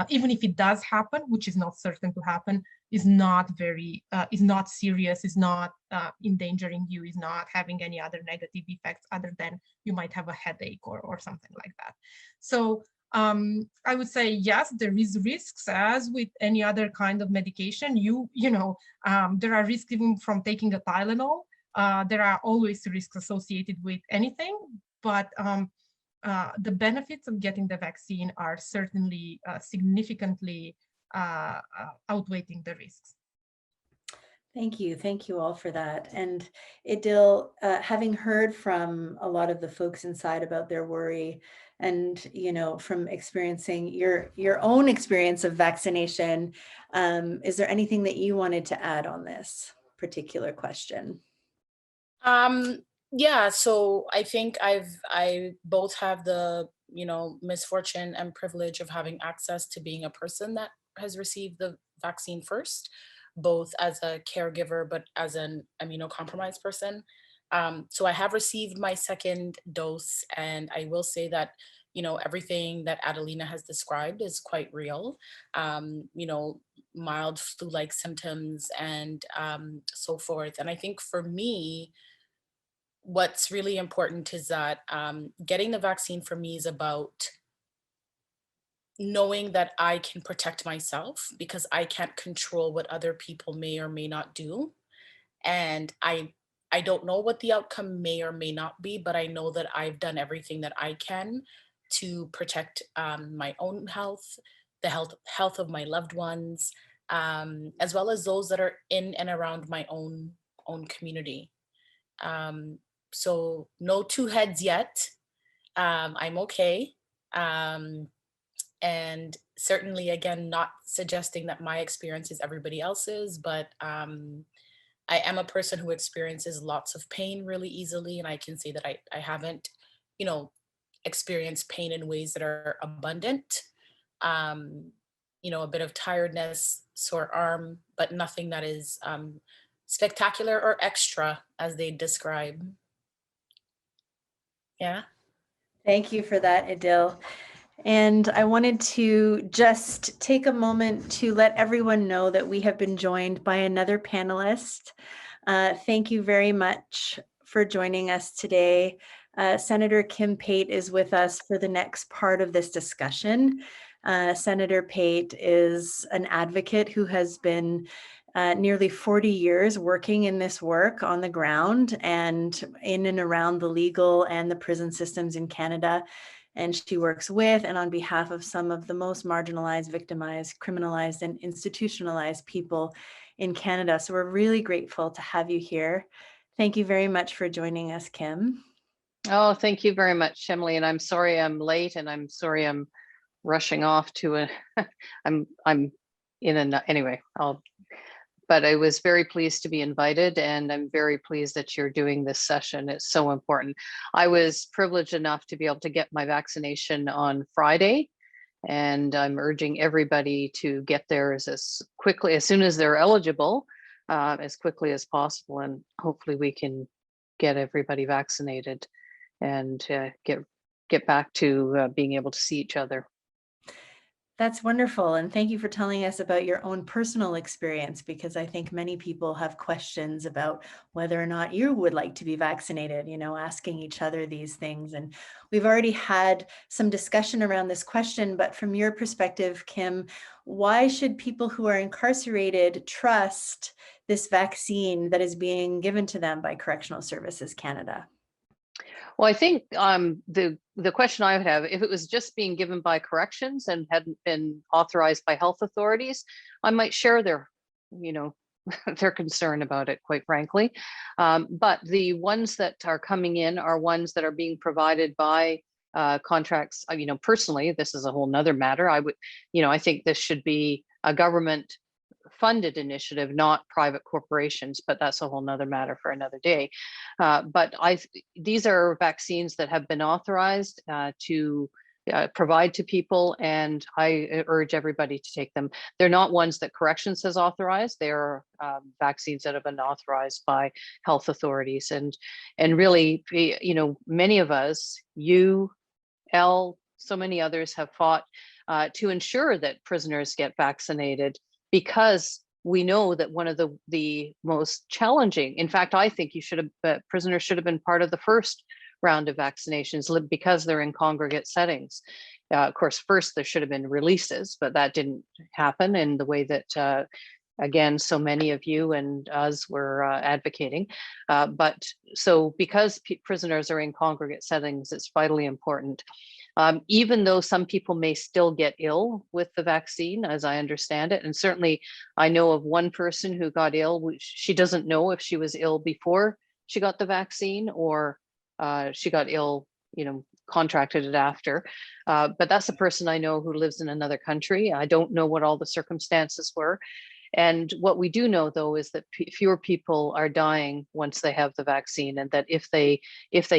F: even if it does happen, which is not certain to happen, is not serious, is not endangering you, is not having any other negative effects other than you might have a headache or something like that. So I would say, yes, there is risks as with any other kind of medication. There are risks even from taking a Tylenol. There are always risks associated with anything, but the benefits of getting the vaccine are certainly significantly outweighing the risks.
A: Thank you. Thank you all for that. And Idil, having heard from a lot of the folks inside about their worry, and from experiencing your own experience of vaccination, is there anything that you wanted to add on this particular question?
B: Yeah, so I think I both have the misfortune and privilege of having access to being a person that has received the vaccine first, both as a caregiver but as an immunocompromised person. So I have received my second dose, and I will say that everything that Adelina has described is quite real. Mild flu-like symptoms and so forth. And I think for me, what's really important is that getting the vaccine for me is about knowing that I can protect myself, because I can't control what other people may or may not do. And I don't know what the outcome may or may not be, but I know that I've done everything that I can to protect my own health, the health of my loved ones, as well as those that are in and around my own community. So no two heads yet. I'm okay. And certainly, again, not suggesting that my experience is everybody else's, but I am a person who experiences lots of pain really easily. And I can say that I haven't, experienced pain in ways that are abundant. A bit of tiredness, sore arm, but nothing that is spectacular or extra as they describe. Yeah.
A: Thank you for that, Idil. And I wanted to just take a moment to let everyone know that we have been joined by another panelist. Thank you very much for joining us today. Senator Kim Pate is with us for the next part of this discussion. Senator Pate is an advocate who has been nearly 40 years working in this work on the ground and in and around the legal and the prison systems in Canada. And she works with and on behalf of some of the most marginalized, victimized, criminalized, and institutionalized people in Canada. So we're really grateful to have you here. Thank you very much for joining us, Kim.
H: Oh, thank you very much, Emily. And I'm sorry I'm late, and I'm sorry I'm rushing off to a, I'm in a, anyway, but I was very pleased to be invited, and I'm very pleased that you're doing this session. It's so important. I was privileged enough to be able to get my vaccination on Friday, and I'm urging everybody to get theirs as soon as they're eligible, as quickly as possible. And hopefully we can get everybody vaccinated and get back to being able to see each other.
A: That's wonderful. And thank you for telling us about your own personal experience, because I think many people have questions about whether or not you would like to be vaccinated, asking each other these things. And we've already had some discussion around this question, but from your perspective, Kim, why should people who are incarcerated trust this vaccine that is being given to them by Correctional Services Canada?
H: Well, I think the question I would have, if it was just being given by corrections and hadn't been authorized by health authorities, I might share their, their concern about it, quite frankly. But the ones that are coming in are ones that are being provided by contracts. Personally, this is a whole nother matter. I think this should be a government funded initiative, not private corporations, but that's a whole nother matter for another day. But these are vaccines that have been authorized to provide to people, and I urge everybody to take them. They're not ones that corrections has authorized. They're vaccines that have been authorized by health authorities, and really, you know, many of us, you, Elle, so many others have fought to ensure that prisoners get vaccinated, because we know that one of the most challenging, in fact, I think prisoners should have been part of the first round of vaccinations because they're in congregate settings. Of course, first there should have been releases, but that didn't happen in the way that, again, so many of you and us were advocating. But so because prisoners are in congregate settings, it's vitally important. Even though some people may still get ill with the vaccine, as I understand it, and certainly I know of one person who got ill, which she doesn't know if she was ill before she got the vaccine, or she got ill, you know, contracted it after. But that's a person I know who lives in another country. I don't know what all the circumstances were. And what we do know, though, is that fewer people are dying once they have the vaccine, and that if they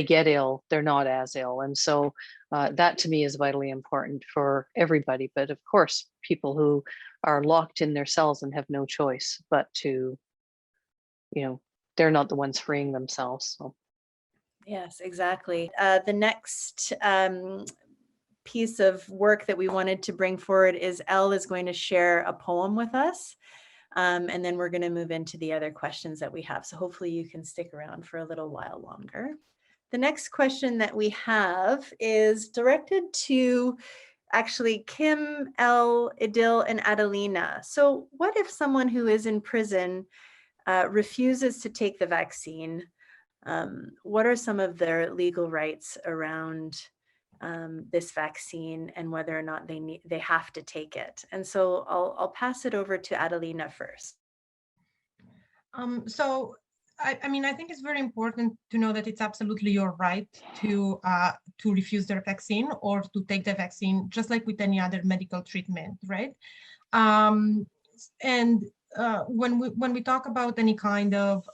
H: get ill, they're not as ill. And so that to me is vitally important for everybody. But of course, people who are locked in their cells and have no choice but to, you know, they're not the ones freeing themselves. So.
A: Yes, exactly. The next piece of work that we wanted to bring forward is Elle is going to share a poem with us. And then we're going to move into the other questions that we have. So hopefully you can stick around for a little while longer. The next question that we have is directed to actually Kim, Elle, Idil, and Adelina. So what if someone who is in prison refuses to take the vaccine? What are some of their legal rights around this vaccine and whether or not they have to take it? And so I'll pass it over to Adelina first.
F: So I mean, I think it's very important to know that it's absolutely your right to refuse their vaccine or to take the vaccine, just like with any other medical treatment, right? And when we talk about any kind of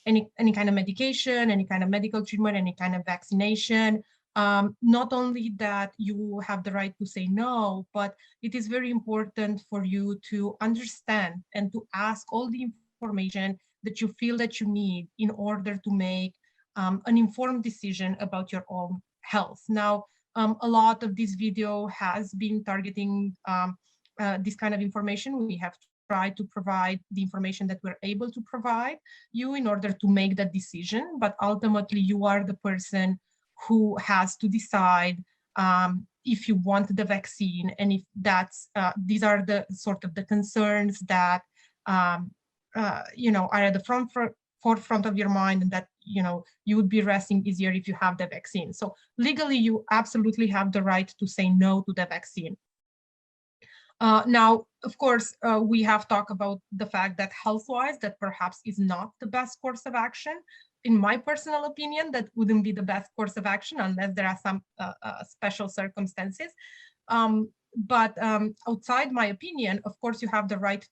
F: medication, any kind of medical treatment, any kind of vaccination, not only that you have the right to say no, but it is very important for you to understand and to ask all the information that you feel that you need in order to make an informed decision about your own health. Now, a lot of this video has been targeting this kind of information. We have tried to provide the information that we're able to provide you in order to make that decision, but ultimately you are the person who has to decide if you want the vaccine, and if that's these are the sort of the concerns that you know, are at the forefront of your mind, and that, you know, you would be resting easier if you have the vaccine. So legally, you absolutely have the right to say no to the vaccine. Now, of course, we have talked about the fact that health-wise, that perhaps is not the best course of action. In my personal opinion, that wouldn't be the best course of action unless there are some special circumstances. But outside my opinion, of course, you have the right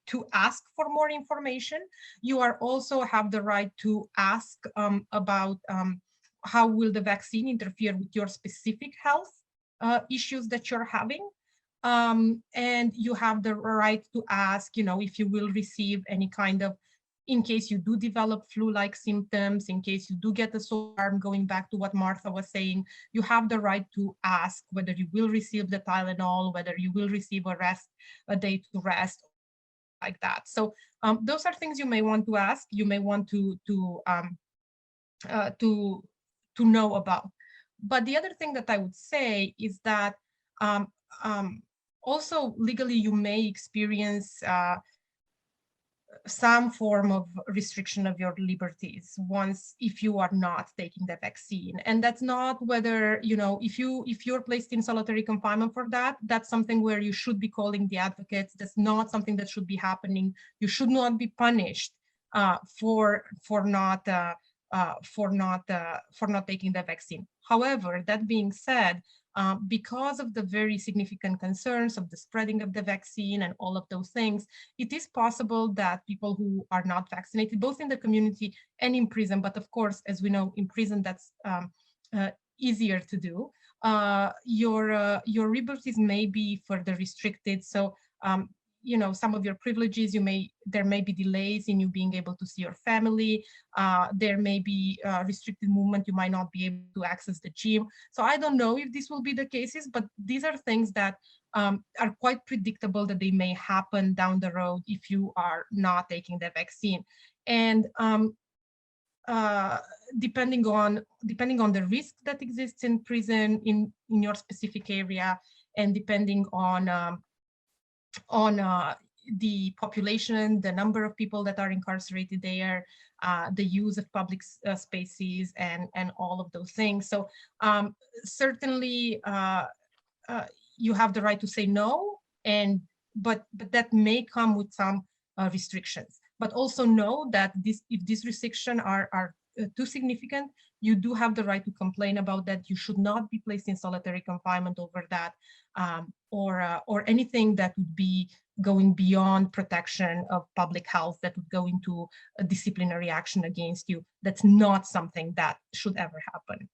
F: to ask for more information. You are also have the right to ask about how will the vaccine interfere with your specific health issues that you're having. And you have the right to ask, you know, if you will receive any kind of, in case you do develop flu-like symptoms, in case you do get a sore arm, going back to what Martha was saying, you have the right to ask whether you will receive the Tylenol, whether you will receive a day to rest, like that. So those are things you may want to ask, you may want to know about. But the other thing that I would say is that also legally you may experience some form of restriction of your liberties if you are not taking the vaccine. And that's not whether, you know, if you're placed in solitary confinement for that, that's something where you should be calling the advocates. That's not something that should be happening. You should not be punished for not taking the vaccine. However, that being said, because of the very significant concerns of the spreading of the vaccine and all of those things, it is possible that people who are not vaccinated, both in the community and in prison, but of course, as we know, in prison, that's easier to do. your liberties may be further restricted. So you know, some of your privileges, there may be delays in you being able to see your family. There may be restricted movement. You might not be able to access the gym. So I don't know if this will be the cases, but these are things that are quite predictable that they may happen down the road if you are not taking the vaccine. And depending on the risk that exists in prison in your specific area, and depending on the population, the number of people that are incarcerated there, the use of public spaces, and all of those things. So certainly you have the right to say no, but that may come with some restrictions. But also know that if these restrictions are too significant, you do have the right to complain about that. You should not be placed in solitary confinement over that, or anything that would be going beyond protection of public health, that would go into a disciplinary action against you. That's not something that should ever happen.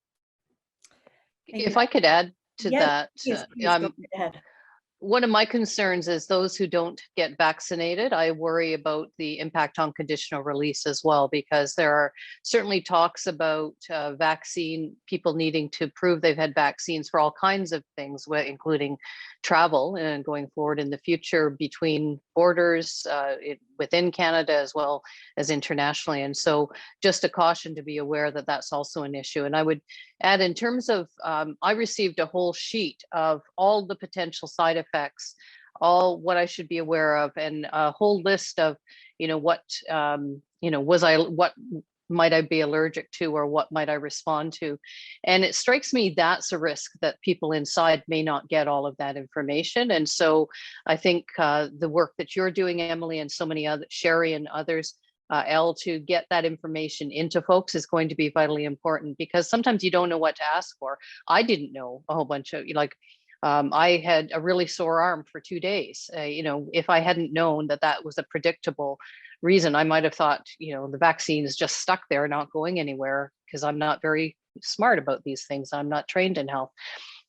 H: If I could add to that,
A: please go ahead.
H: One of my concerns is those who don't get vaccinated. I worry about the impact on conditional release as well, because there are certainly talks about vaccine people needing to prove they've had vaccines for all kinds of things, including travel and going forward in the future between borders within Canada as well as internationally. And so just a caution to be aware that that's also an issue. And I would add, in terms of, I received a whole sheet of all the potential side effects, all what I should be aware of, and a whole list of, what might I be allergic to, or what might I respond to. And it strikes me that's a risk, that people inside may not get all of that information. And so I think the work that you're doing, Emily, and so many other, Sherry and others, Elle, to get that information into folks is going to be vitally important, because sometimes you don't know what to ask for. I didn't know a whole bunch of, I had a really sore arm for 2 days. If I hadn't known that that was a predictable reason, I might have thought, the vaccine is just stuck there, not going anywhere, because I'm not very smart about these things. I'm not trained in health.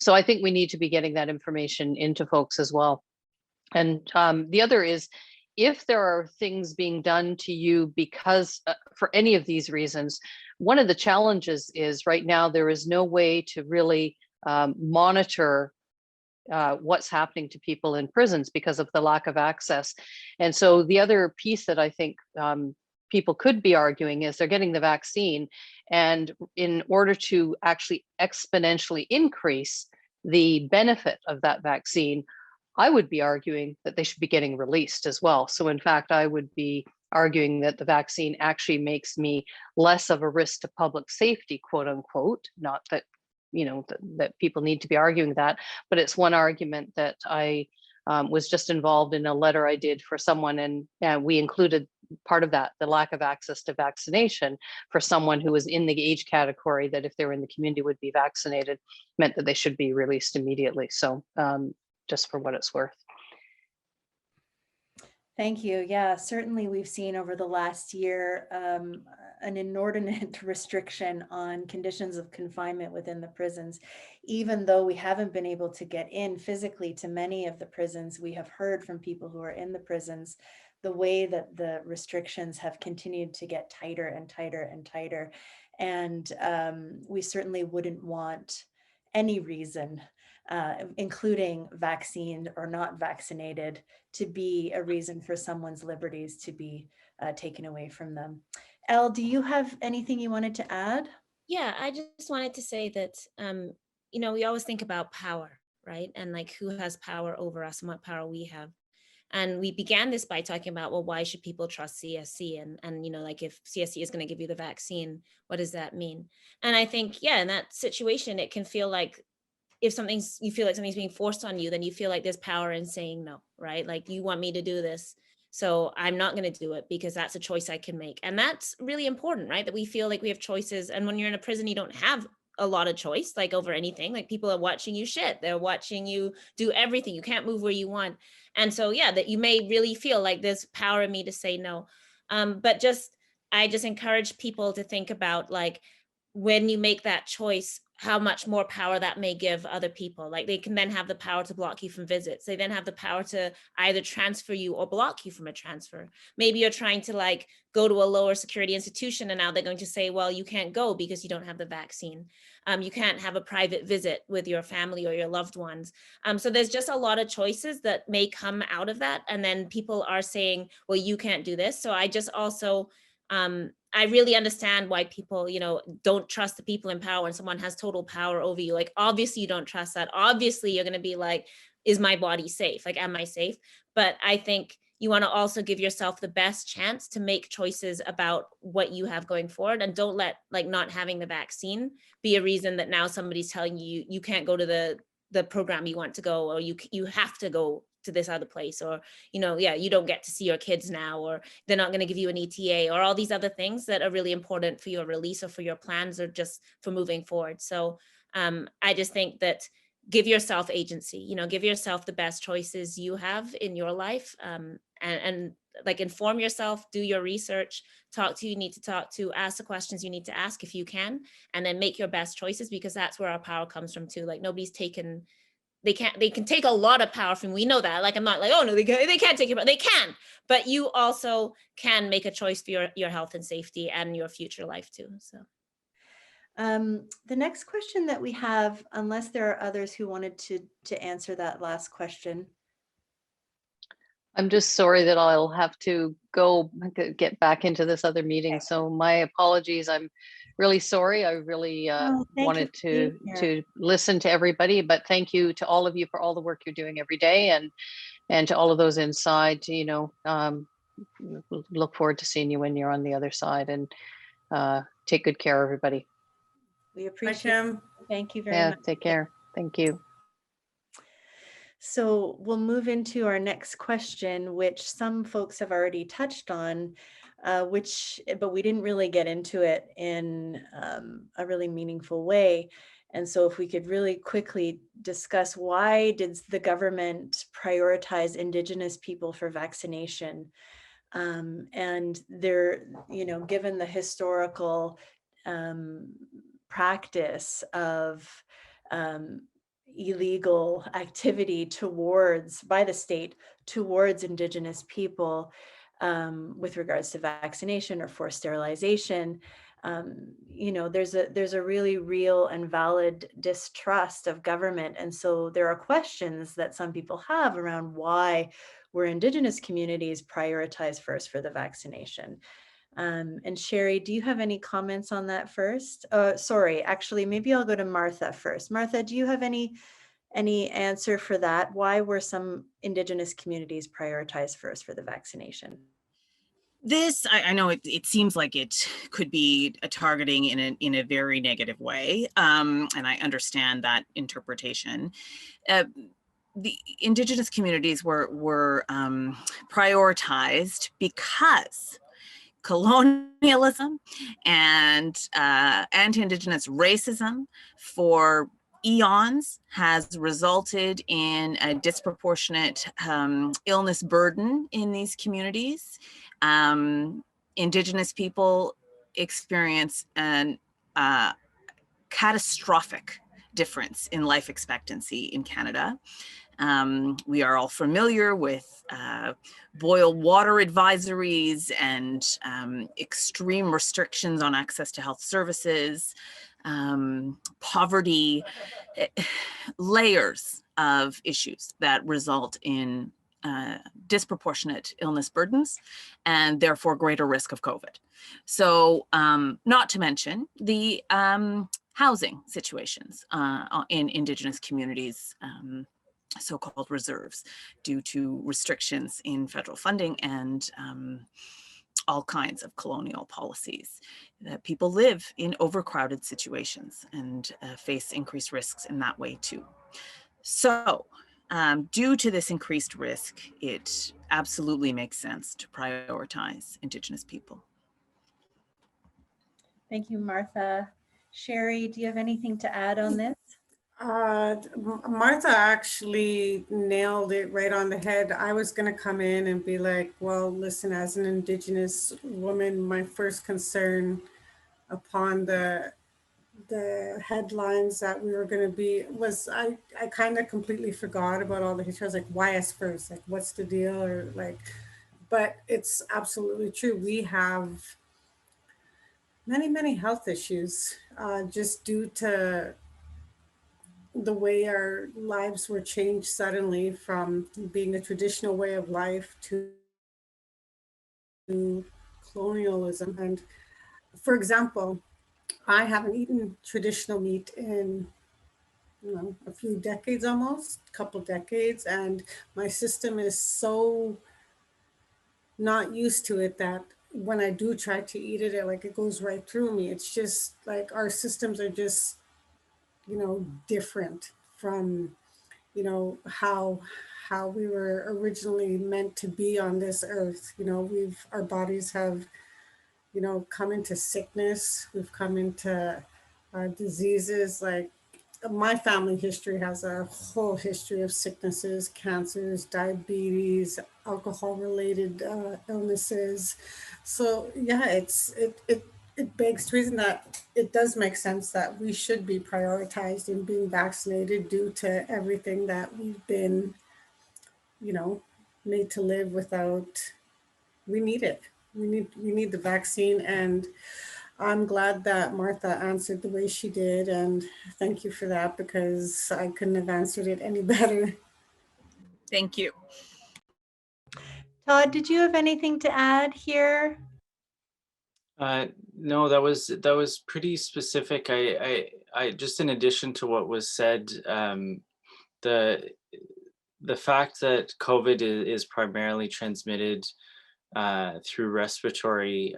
H: So I think we need to be getting that information into folks as well. And the other is, if there are things being done to you because for any of these reasons, one of the challenges is right now there is no way to really monitor what's happening to people in prisons because of the lack of access. And so the other piece that I think people could be arguing is they're getting the vaccine, and in order to actually exponentially increase the benefit of that vaccine, I would be arguing that they should be getting released as well. So in fact, I would be arguing that the vaccine actually makes me less of a risk to public safety, quote unquote. Not that, that people need to be arguing that, but it's one argument that I was just involved in a letter I did for someone, and we included part of that, the lack of access to vaccination for someone who was in the age category that if they were in the community would be vaccinated, meant that they should be released immediately. So just for what it's worth.
A: Thank you. Yeah, certainly we've seen over the last year an inordinate restriction on conditions of confinement within the prisons. Even though we haven't been able to get in physically to many of the prisons, we have heard from people who are in the prisons the way that the restrictions have continued to get tighter and tighter and tighter. And we certainly wouldn't want any reason, including vaccinated or not vaccinated, to be a reason for someone's liberties to be taken away from them. Elle, do you have anything you wanted to add?
C: Yeah, I just wanted to say that, we always think about power, right? And like who has power over us and what power we have. And we began this by talking about, well, why should people trust CSC? And like if CSC is going to give you the vaccine, what does that mean? And I think, yeah, in that situation, it can feel like if you feel like something's being forced on you, then you feel like there's power in saying no, right? Like you want me to do this, so I'm not going to do it because that's a choice I can make. And that's really important, right? That we feel like we have choices. And when you're in a prison, you don't have a lot of choice, like over anything. Like people are watching you shit. They're watching you do everything. You can't move where you want. And so, yeah, that you may really feel like there's power in me to say no. But I just encourage people to think about, like, when you make that choice, how much more power that may give other people. Like they can then have the power to block you from visits. They then have the power to either transfer you or block you from a transfer. Maybe you're trying to like go to a lower security institution and now they're going to say, well, you can't go because you don't have the vaccine. You can't have a private visit with your family or your loved ones. So there's just a lot of choices that may come out of that. And then people are saying, well, you can't do this. So I just also, I really understand why people, you know, don't trust the people in power when someone has total power over you. Like, obviously you don't trust that. Obviously you're going to be like, is my body safe? Like, am I safe? But I think you want to also give yourself the best chance to make choices about what you have going forward, and don't let like not having the vaccine be a reason that now somebody's telling you you can't go to the program you want to go, or you have to go to this other place, or, you know, yeah, you don't get to see your kids now, or they're not going to give you an ETA, or all these other things that are really important for your release or for your plans or just for moving forward. So I just think that give yourself agency, you know, give yourself the best choices you have in your life, and like inform yourself, do your research, talk to who you need to talk to, ask the questions you need to ask if you can, and then make your best choices, because that's where our power comes from too. Like nobody's taken, they can take a lot of power from, we know that. Like I'm not like, oh no, they can't take it, but they can. But you also can make a choice for your health and safety and your future life too. So
A: the next question that we have, unless there are others who wanted to answer that last question.
H: I'm just sorry that I'll have to go get back into this other meeting.
A: Okay.
H: So my apologies. I'm really sorry. I really wanted to listen to everybody, but thank you to all of you for all the work you're doing every day, and to all of those inside, you know, look forward to seeing you when you're on the other side, and take good care, everybody.
A: We appreciate it. Thank you very much.
H: Take care. Thank you.
A: So we'll move into our next question, which some folks have already touched on, but we didn't really get into it in a really meaningful way. And so if we could really quickly discuss, why did the government prioritize Indigenous people for vaccination? And there, you know, given the historical practice of illegal activity by the state towards Indigenous people with regards to vaccination or forced sterilization, you know, there's a really real and valid distrust of government. And so there are questions that some people have around why were Indigenous communities prioritized first for the vaccination. And Sherry, do you have any comments on that first? Sorry, actually, maybe I'll go to Martha first. Martha, do you have any answer for that? Why were some Indigenous communities prioritized first for the vaccination?
I: This, I know it seems like it could be a targeting in a very negative way, and I understand that interpretation. The Indigenous communities were prioritized because colonialism and anti-Indigenous racism for eons has resulted in a disproportionate illness burden in these communities. Indigenous people experience an catastrophic difference in life expectancy in Canada. We are all familiar with boil water advisories and extreme restrictions on access to health services, poverty, layers of issues that result in disproportionate illness burdens and therefore greater risk of COVID. So not to mention the housing situations in Indigenous communities, so-called reserves, due to restrictions in federal funding and all kinds of colonial policies. That people live in overcrowded situations and face increased risks in that way too. So due to this increased risk, it absolutely makes sense to prioritize Indigenous people.
A: Thank you, Martha. Sherry, do you have anything to add on this?
D: Martha actually nailed it right on the head. I was going to come in and be like, well, listen, as an Indigenous woman, my first concern upon the the headlines that we were going to be was I kind of completely forgot about all the history. I was like, why us first? Like, what's the deal? Or like, but it's absolutely true. We have many health issues just due to the way our lives were changed suddenly from being a traditional way of life to colonialism. And for example, I haven't eaten traditional meat in a few decades, almost a couple decades, and my system is so not used to it that when I do try to eat it, it goes right through me. It's just like our systems are just different from how we were originally meant to be on this earth. Our bodies have come into sickness. We've come into diseases. Like my family history has a whole history of sicknesses, cancers, diabetes, alcohol-related illnesses. So yeah, it begs to reason that it does make sense that we should be prioritized in being vaccinated due to everything that we've been, made to live without. We need it. We need the vaccine, and I'm glad that Martha answered the way she did, and thank you for that, because I couldn't have answered it any better.
E: Thank you.
A: Todd, did you have anything to add here?
G: No, that was pretty specific. I just, in addition to what was said, the fact that COVID is primarily transmitted through respiratory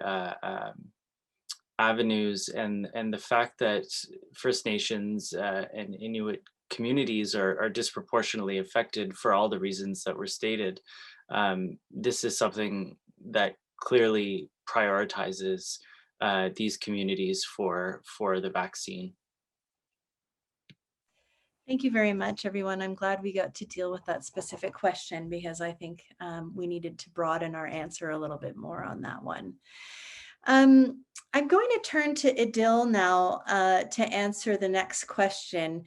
G: avenues, and the fact that First Nations and Inuit communities are disproportionately affected for all the reasons that were stated. This is something that clearly prioritizes these communities for the vaccine.
A: Thank you very much, everyone. I'm glad we got to deal with that specific question, because I think we needed to broaden our answer a little bit more on that one. I'm going to turn to Idil now to answer the next question.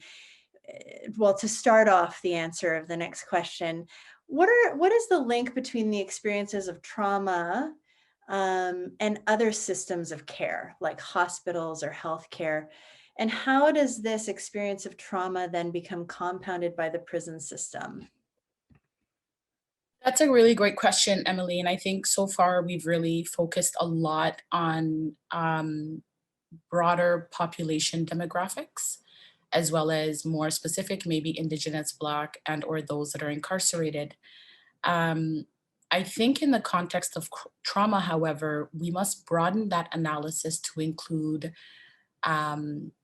A: Well, to start off the answer of the next question, what is the link between the experiences of trauma and other systems of care, like hospitals or healthcare? And how does this experience of trauma then become compounded by the prison system?
B: That's a really great question, Emily. And I think so far we've really focused a lot on broader population demographics, as well as more specific, maybe Indigenous, Black, and or those that are incarcerated. I think in the context of trauma, however, we must broaden that analysis to include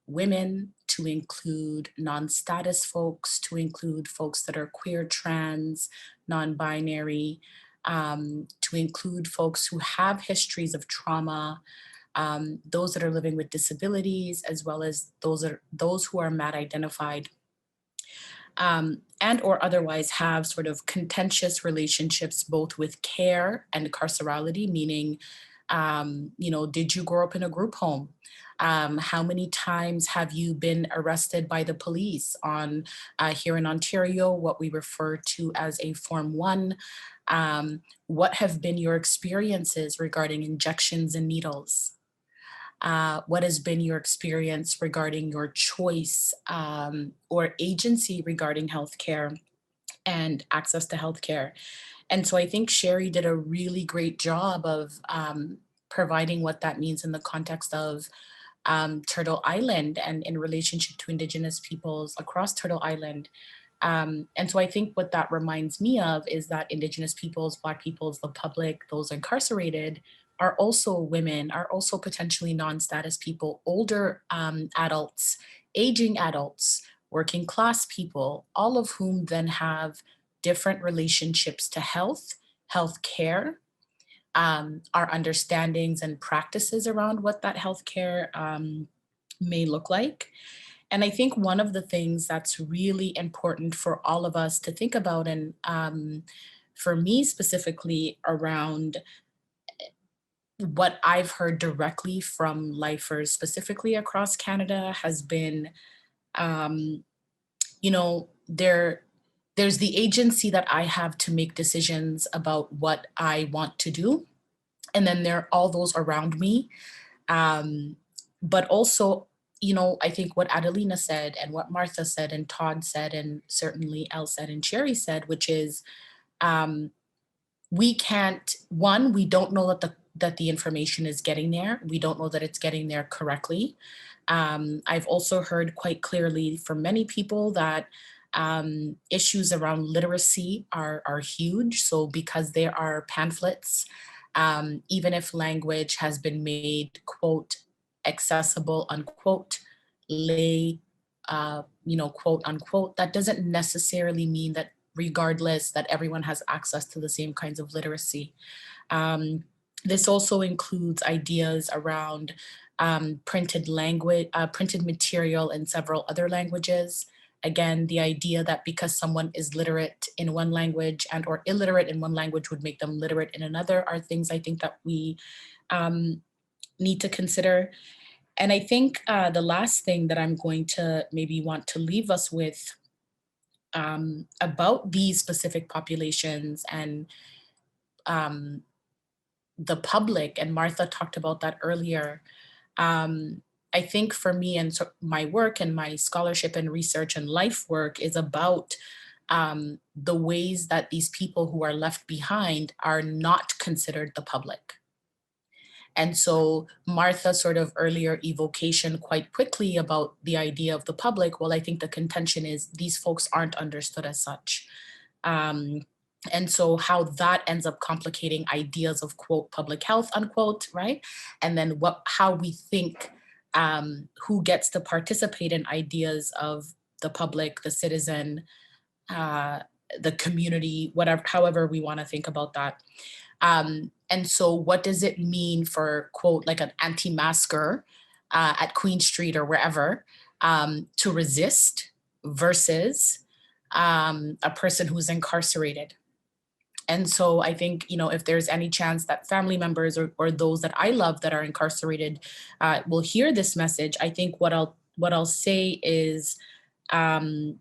B: women, to include non-status folks, to include folks that are queer, trans, non-binary, to include folks who have histories of trauma, those that are living with disabilities, as well as those who are MAT identified, and or otherwise have sort of contentious relationships both with care and carcerality, meaning, did you grow up in a group home? How many times have you been arrested by the police on here in Ontario, what we refer to as a Form 1? What have been your experiences regarding injections and needles? What has been your experience regarding your choice or agency regarding healthcare and access to healthcare? And so I think Sherry did a really great job of providing what that means in the context of Turtle Island and in relationship to Indigenous peoples across Turtle Island. And so I think what that reminds me of is that Indigenous peoples, Black peoples, the public, those incarcerated are also women, are also potentially non-status people, older adults, aging adults, working class people, all of whom then have different relationships to health, healthcare, our understandings and practices around what that healthcare may look like. And I think one of the things that's really important for all of us to think about, and for me specifically around what I've heard directly from lifers specifically across Canada has been, there's the agency that I have to make decisions about what I want to do. And then there are all those around me. But also, I think what Adelina said and what Martha said and Todd said and certainly Elle said and Sherry said, which is we don't know that the information is getting there. We don't know that it's getting there correctly. I've also heard quite clearly from many people that issues around literacy are huge. So because there are pamphlets, even if language has been made, quote, accessible, unquote, lay, quote, unquote, that doesn't necessarily mean that regardless that everyone has access to the same kinds of literacy. This also includes ideas around printed material in several other languages. Again, the idea that because someone is literate in one language and or illiterate in one language would make them literate in another are things I think that we need to consider. And I think the last thing that I'm going to maybe want to leave us with about these specific populations and the public, and Martha talked about that earlier. I think for me and so my work and my scholarship and research and life work is about the ways that these people who are left behind are not considered the public. And so Martha sort of earlier evocation quite quickly about the idea of the public. Well, I think the contention is these folks aren't understood as such. And so how that ends up complicating ideas of, quote, public health, unquote, right? And then how we think who gets to participate in ideas of the public, the citizen, the community, whatever, however we want to think about that. And so what does it mean for, quote, like an anti-masker at Queen Street or wherever to resist versus a person who's incarcerated? And so I think, if there's any chance that family members or those that I love that are incarcerated will hear this message, I think what I'll say is I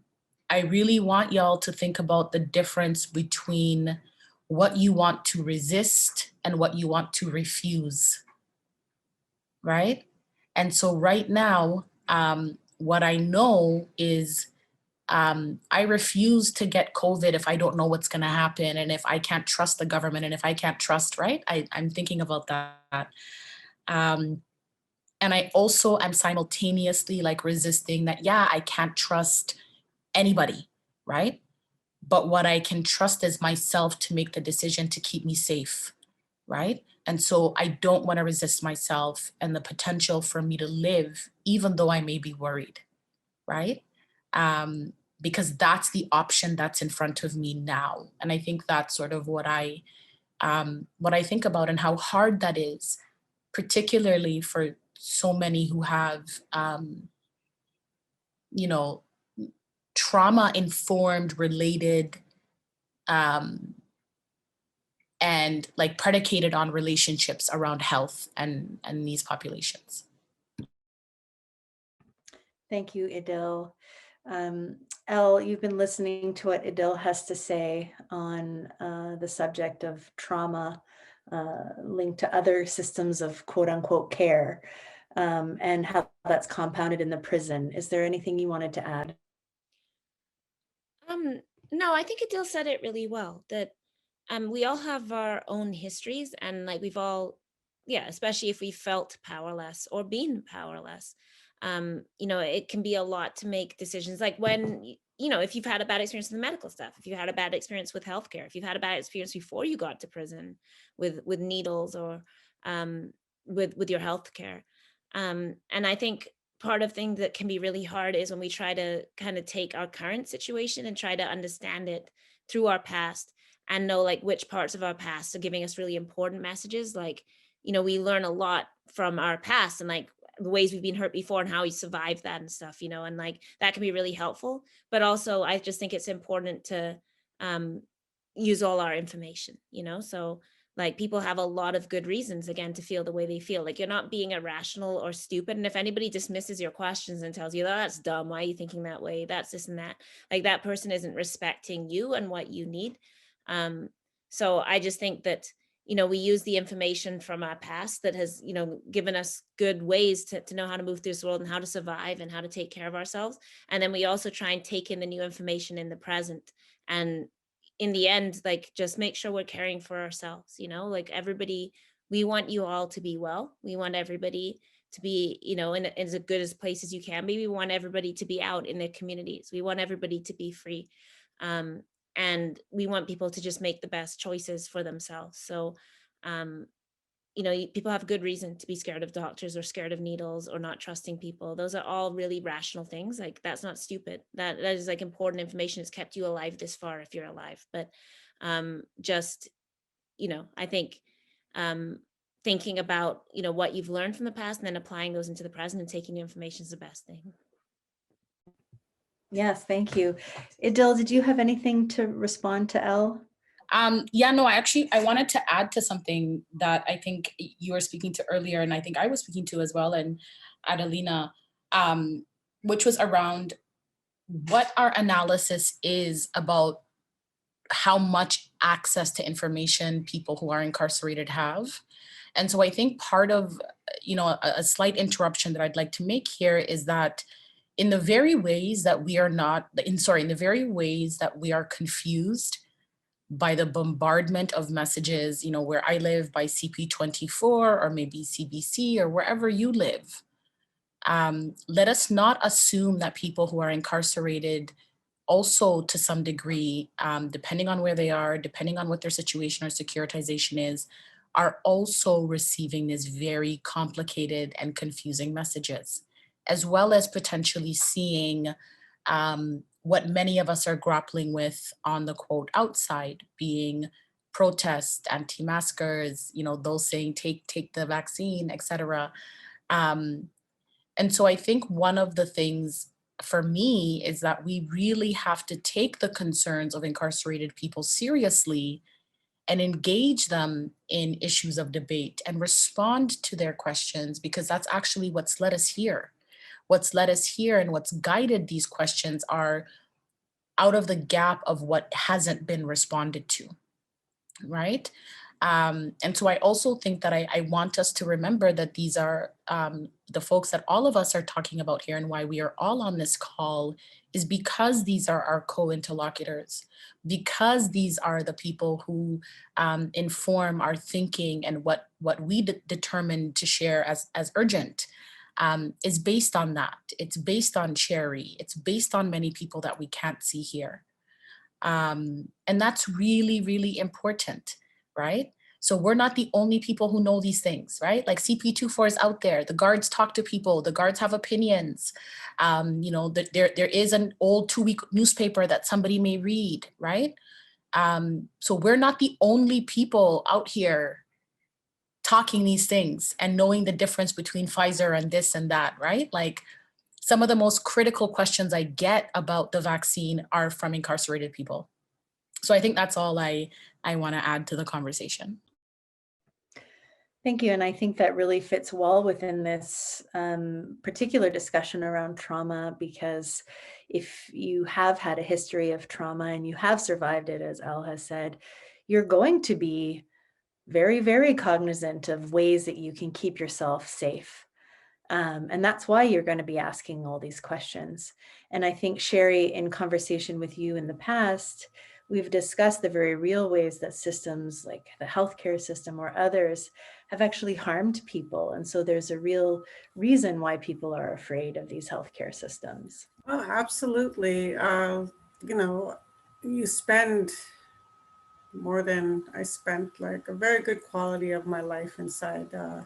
B: really want y'all to think about the difference between what you want to resist and what you want to refuse, right? And so right now, what I know is I refuse to get COVID if I don't know what's going to happen and if I can't trust the government and if I can't trust, right? I'm thinking about that. And I also am simultaneously like resisting that, yeah, I can't trust anybody, right? But what I can trust is myself to make the decision to keep me safe, right? And so I don't want to resist myself and the potential for me to live, even though I may be worried, right? Because that's the option that's in front of me now. And I think that's sort of what I think about and how hard that is, particularly for so many who have, trauma-informed, related, and like predicated on relationships around health and these populations.
A: Thank you, Idil. Elle, you've been listening to what Idil has to say on the subject of trauma linked to other systems of quote unquote care and how that's compounded in the prison. Is there anything you wanted to add?
C: No, I think Idil said it really well, that we all have our own histories, and like we've all, especially if we felt powerless or been powerless, it can be a lot to make decisions. Like when, if you've had a bad experience with the medical stuff, if you had a bad experience with healthcare, if you've had a bad experience before you got to prison with needles or with your healthcare. And I think part of things that can be really hard is when we try to kind of take our current situation and try to understand it through our past and know like which parts of our past are giving us really important messages. Like, we learn a lot from our past and like the ways we've been hurt before and how we survived that and stuff, and like that can be really helpful. But also I just think it's important to use all our information, so Like people have a lot of good reasons, again, to feel the way they feel. Like you're not being irrational or stupid. And if anybody dismisses your questions and tells you, oh, that's dumb, why are you thinking that way? That's this and that. Like that person isn't respecting you and what you need. So I just think that, you know, we use the information from our past that has, you know, given us good ways to know how to move through this world and how to survive and how to take care of ourselves. And then we also try and take in the new information in the present. And in the end, like, just make sure we're caring for ourselves, you know, like everybody, we want you all to be well. We want everybody to be, you know, in as good as place as you can be. We want everybody to be out in their communities. We want everybody to be free. And we want people to just make the best choices for themselves. So, you know, people have good reason to be scared of doctors or scared of needles or not trusting people. Those are all really rational things. Like that's not stupid. That is like important information. It's kept you alive this far if you're alive. But just, you know, I think thinking about, you know, what you've learned from the past and then applying those into the present and taking new information is the best thing.
A: Yes, thank you. Idil, did you have anything to respond to Elle?
B: Yeah, no, I wanted to add to something that I think you were speaking to earlier, and I think I was speaking to as well, and Adelina, which was around what our analysis is about how much access to information people who are incarcerated have. And so I think part of, you know, a slight interruption that I'd like to make here is that in the very ways that we are not, in the very ways that we are confused by the bombardment of messages, you know, where I live by CP24 or maybe CBC or wherever you live. Let us not assume that people who are incarcerated also to some degree, depending on where they are, depending on what their situation or securitization is, are also receiving these very complicated and confusing messages, as well as potentially seeing what many of us are grappling with on the quote outside, being protests, anti-maskers, you know, those saying take the vaccine, etc. And so I think one of the things for me is that we really have to take the concerns of incarcerated people seriously and engage them in issues of debate and respond to their questions, because that's actually what's led us here. What's led us here and what's guided these questions are out of the gap of what hasn't been responded to, right? And so I also think that I want us to remember that these are the folks that all of us are talking about here, and why we are all on this call is because these are our co-interlocutors, because these are the people who inform our thinking, and what we determine to share as urgent is based on that. It's based on Cherry. It's based on many people that we can't see here. And that's really, really important, right? So we're not the only people who know these things, right? Like CP24 is out there. The guards talk to people. The guards have opinions. You know, there is an old 2-week newspaper that somebody may read, right? So we're not the only people out here talking these things and knowing the difference between Pfizer and this and that, right? Like some of the most critical questions I get about the vaccine are from incarcerated people. So I think that's all I want to add to the conversation.
A: Thank you. And I think that really fits well within this particular discussion around trauma, because if you have had a history of trauma and you have survived it, as Elle has said, you're going to be very, very cognizant of ways that you can keep yourself safe. And that's why you're going to be asking all these questions. And I think, Sherry, in conversation with you in the past, we've discussed the very real ways that systems like the healthcare system or others have actually harmed people. And so there's a real reason why people are afraid of these healthcare systems.
D: Oh, absolutely. You know, you spend more than I spent, like a very good quality of my life inside the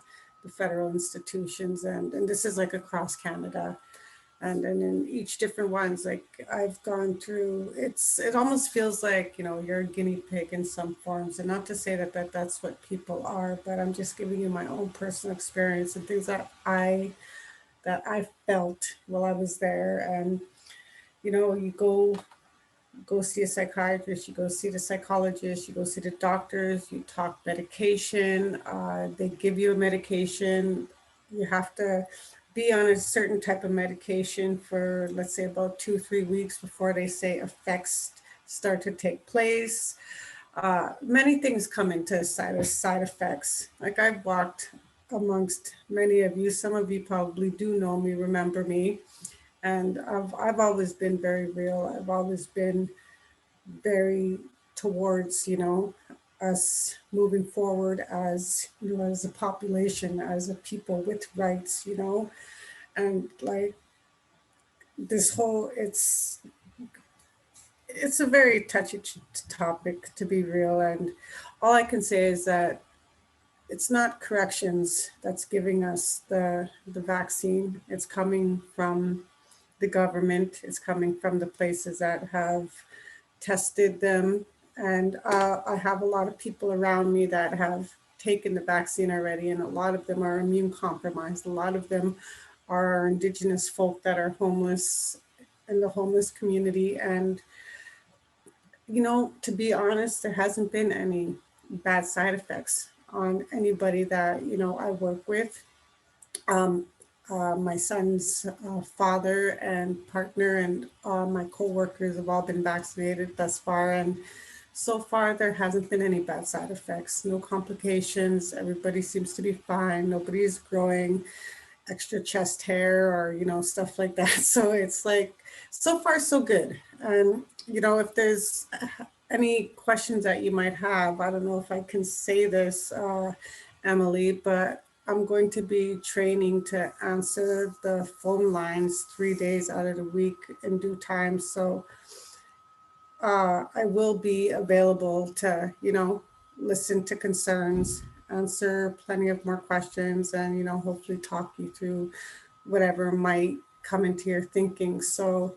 D: federal institutions. And this is like across Canada. And in each different ones, like I've gone through, it almost feels like, you know, you're a guinea pig in some forms. And not to say that that's what people are, but I'm just giving you my own personal experience and things that I felt while I was there. And, you know, you go go see a psychiatrist, you go see the psychologist, you go see the doctors, you talk medication, they give you a medication. You have to be on a certain type of medication for, let's say, about 2-3 weeks before they say effects start to take place. Many things come into side effects. Like I've walked amongst many of you. Some of you probably do know me, remember me. And I've always been very real. I've always been very towards, us moving forward as, as a population, as a people with rights, and like this whole, it's a very touchy topic, to be real. And all I can say is that it's not corrections that's giving us the vaccine. It's coming from the government. It's coming from the places that have tested them. And I have a lot of people around me that have taken the vaccine already, and a lot of them are immune compromised. A lot of them are Indigenous folk that are homeless in the homeless community. And, to be honest, there hasn't been any bad side effects on anybody that, I work with. My son's father and partner and my co-workers have all been vaccinated thus far. And so far, there hasn't been any bad side effects, no complications. Everybody seems to be fine. Nobody's growing extra chest hair or, stuff like that. So it's like, so far, so good. And, if there's any questions that you might have, I don't know if I can say this, Emily, but I'm going to be training to answer the phone lines 3 days out of the week in due time. So I will be available to, listen to concerns, answer plenty of more questions, and, hopefully talk you through whatever might come into your thinking. So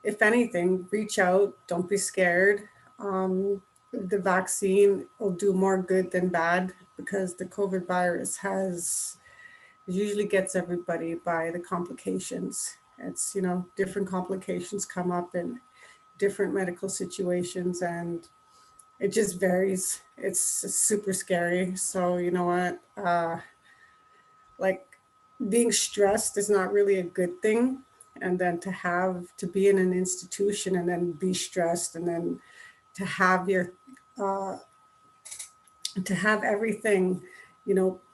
D: if anything, reach out, don't be scared. The vaccine will do more good than bad, because the COVID virus usually gets everybody by the complications. It's, different complications come up in different medical situations, and it just varies. It's super scary. So, you know what, like being stressed is not really a good thing. And then to be in an institution and then be stressed, and then to have to have everything,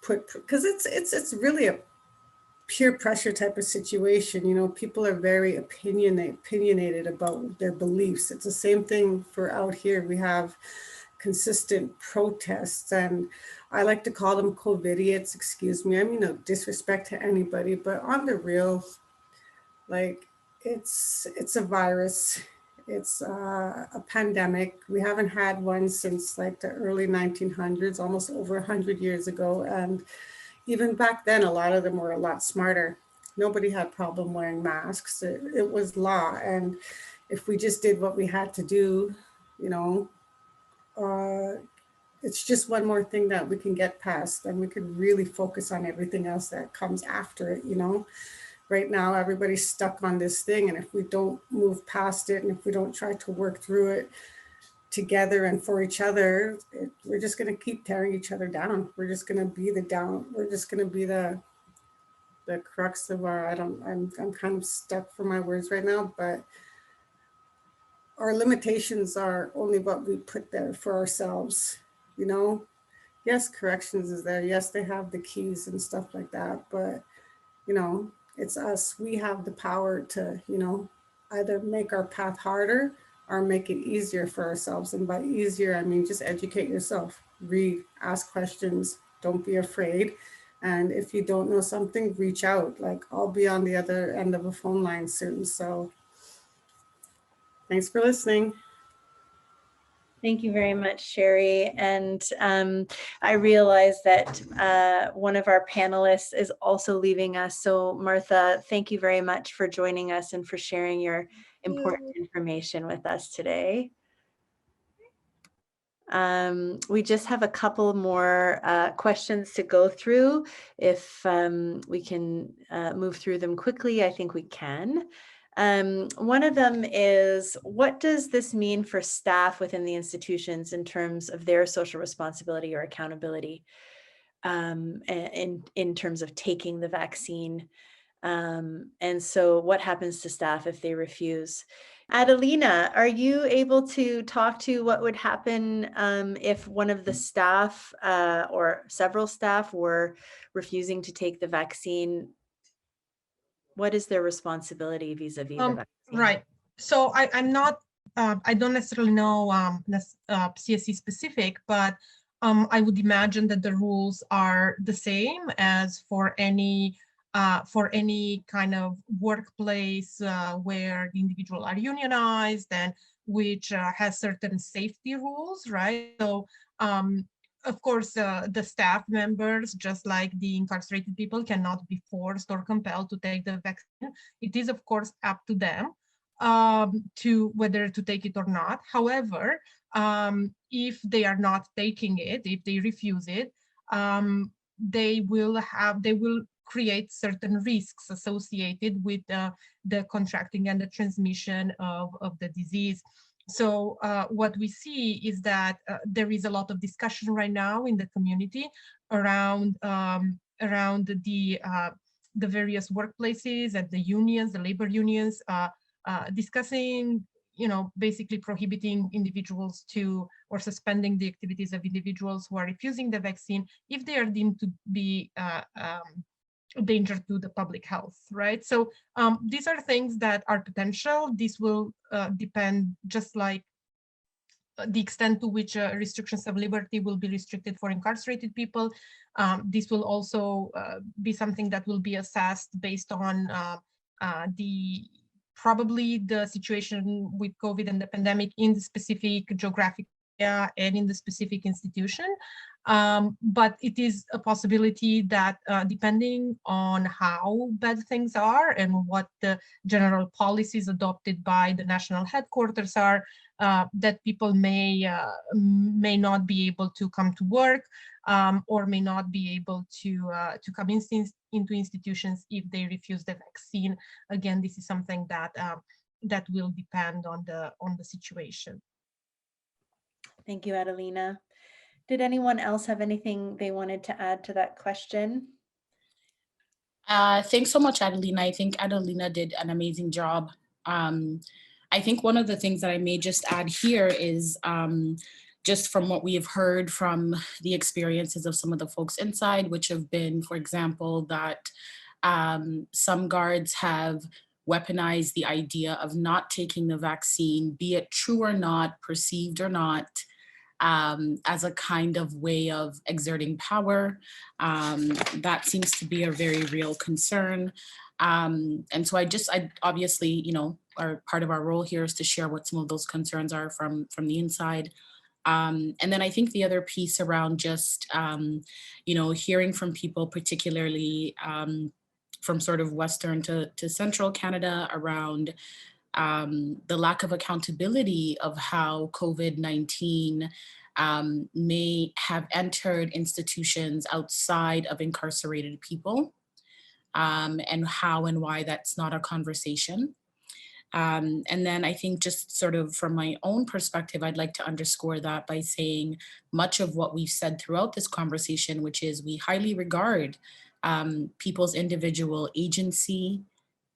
D: put, because it's really a peer pressure type of situation. People are very opinionated about their beliefs. It's the same thing for out here. We have consistent protests, and I like to call them COVIDiots, excuse me. I mean, no disrespect to anybody, but on the real, like it's a virus. It's a pandemic. We haven't had one since like the early 1900s, almost over 100 years ago. And even back then, a lot of them were a lot smarter. Nobody had problem wearing masks. It was law. And if we just did what we had to do, it's just one more thing that we can get past, and we could really focus on everything else that comes after it. Right now, everybody's stuck on this thing. And if we don't move past it, and if we don't try to work through it together and for each other, we're just going to keep tearing each other down. We're just going to be we're just going to be the crux of I'm kind of stuck for my words right now, but our limitations are only what we put there for ourselves. Yes, corrections is there. Yes, they have the keys and stuff like that, but it's us. We have the power to, either make our path harder or make it easier for ourselves. And by easier, I mean, just educate yourself, read, ask questions, don't be afraid. And if you don't know something, reach out. Like, I'll be on the other end of a phone line soon. So thanks for listening.
A: Thank you very much, Sherry. And I realize that one of our panelists is also leaving us. So Martha, thank you very much for joining us and for sharing your important information with us today. We just have a couple more questions to go through. If we can move through them quickly, I think we can. One of them is, what does this mean for staff within the institutions in terms of their social responsibility or accountability in terms of taking the vaccine? And so what happens to staff if they refuse? Adelina, are you able to talk to what would happen if one of the staff or several staff were refusing to take the vaccine? What is their responsibility vis-a-vis the vaccine?
F: Right. So I'm not, I don't necessarily know CSC specific, but I would imagine that the rules are the same as for any kind of workplace where the individual are unionized and which has certain safety rules, right? So of course, the staff members, just like the incarcerated people, cannot be forced or compelled to take the vaccine. It is, of course, up to them to whether to take it or not. However, if they are not taking it, if they refuse it, they will create certain risks associated with the contracting and the transmission of the disease. So what we see is that there is a lot of discussion right now in the community around the various workplaces and the unions, the labor unions, discussing, basically prohibiting individuals or suspending the activities of individuals who are refusing the vaccine if they are deemed to be a danger to the public health, right? So these are things that are potential. This will depend, just like the extent to which restrictions of liberty will be restricted for incarcerated people. This will also be something that will be assessed based on probably the situation with COVID and the pandemic in the specific geographic area and in the specific institution. But it is a possibility that depending on how bad things are and what the general policies adopted by the national headquarters are, that people may not be able to come to work or may not be able to come into institutions if they refuse the vaccine. Again, this is something that that will depend on the situation.
A: Thank you, Adelina. Did anyone else have anything they wanted to add to that question?
B: Thanks so much, Adelina. I think Adelina did an amazing job. I think one of the things that I may just add here is just from what we have heard from the experiences of some of the folks inside, which have been, for example, that some guards have weaponized the idea of not taking the vaccine, be it true or not, perceived or not, as a kind of way of exerting power. That seems to be a very real concern. And so I obviously, part of our role here is to share what some of those concerns are from the inside. And then I think the other piece around just, hearing from people, particularly from sort of Western to Central Canada, around the lack of accountability of how COVID-19 may have entered institutions outside of incarcerated people, and how and why that's not a conversation. And then I think just sort of from my own perspective, I'd like to underscore that by saying much of what we've said throughout this conversation, which is we highly regard people's individual agency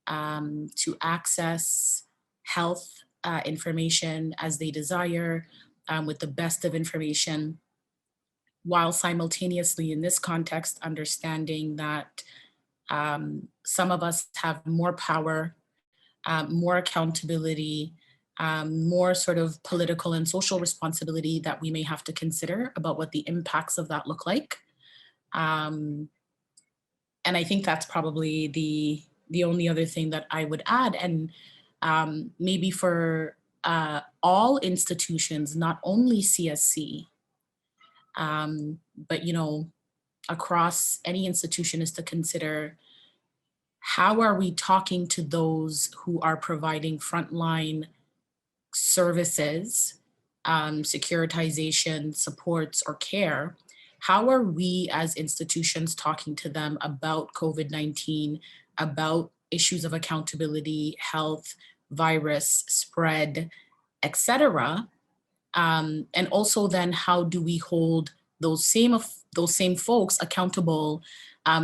B: to access health information as they desire, with the best of information, while simultaneously in this context understanding that some of us have more power, more accountability, more sort of political and social responsibility that we may have to consider about what the impacts of that look like. And I think that's probably the only other thing that I would add. And maybe for all institutions, not only CSC, but across any institution, is to consider, how are we talking to those who are providing frontline services, securitization, supports, or care? How are we as institutions talking to them about COVID-19, about issues of accountability, health, virus spread, etc. And also then how do we hold those same folks accountable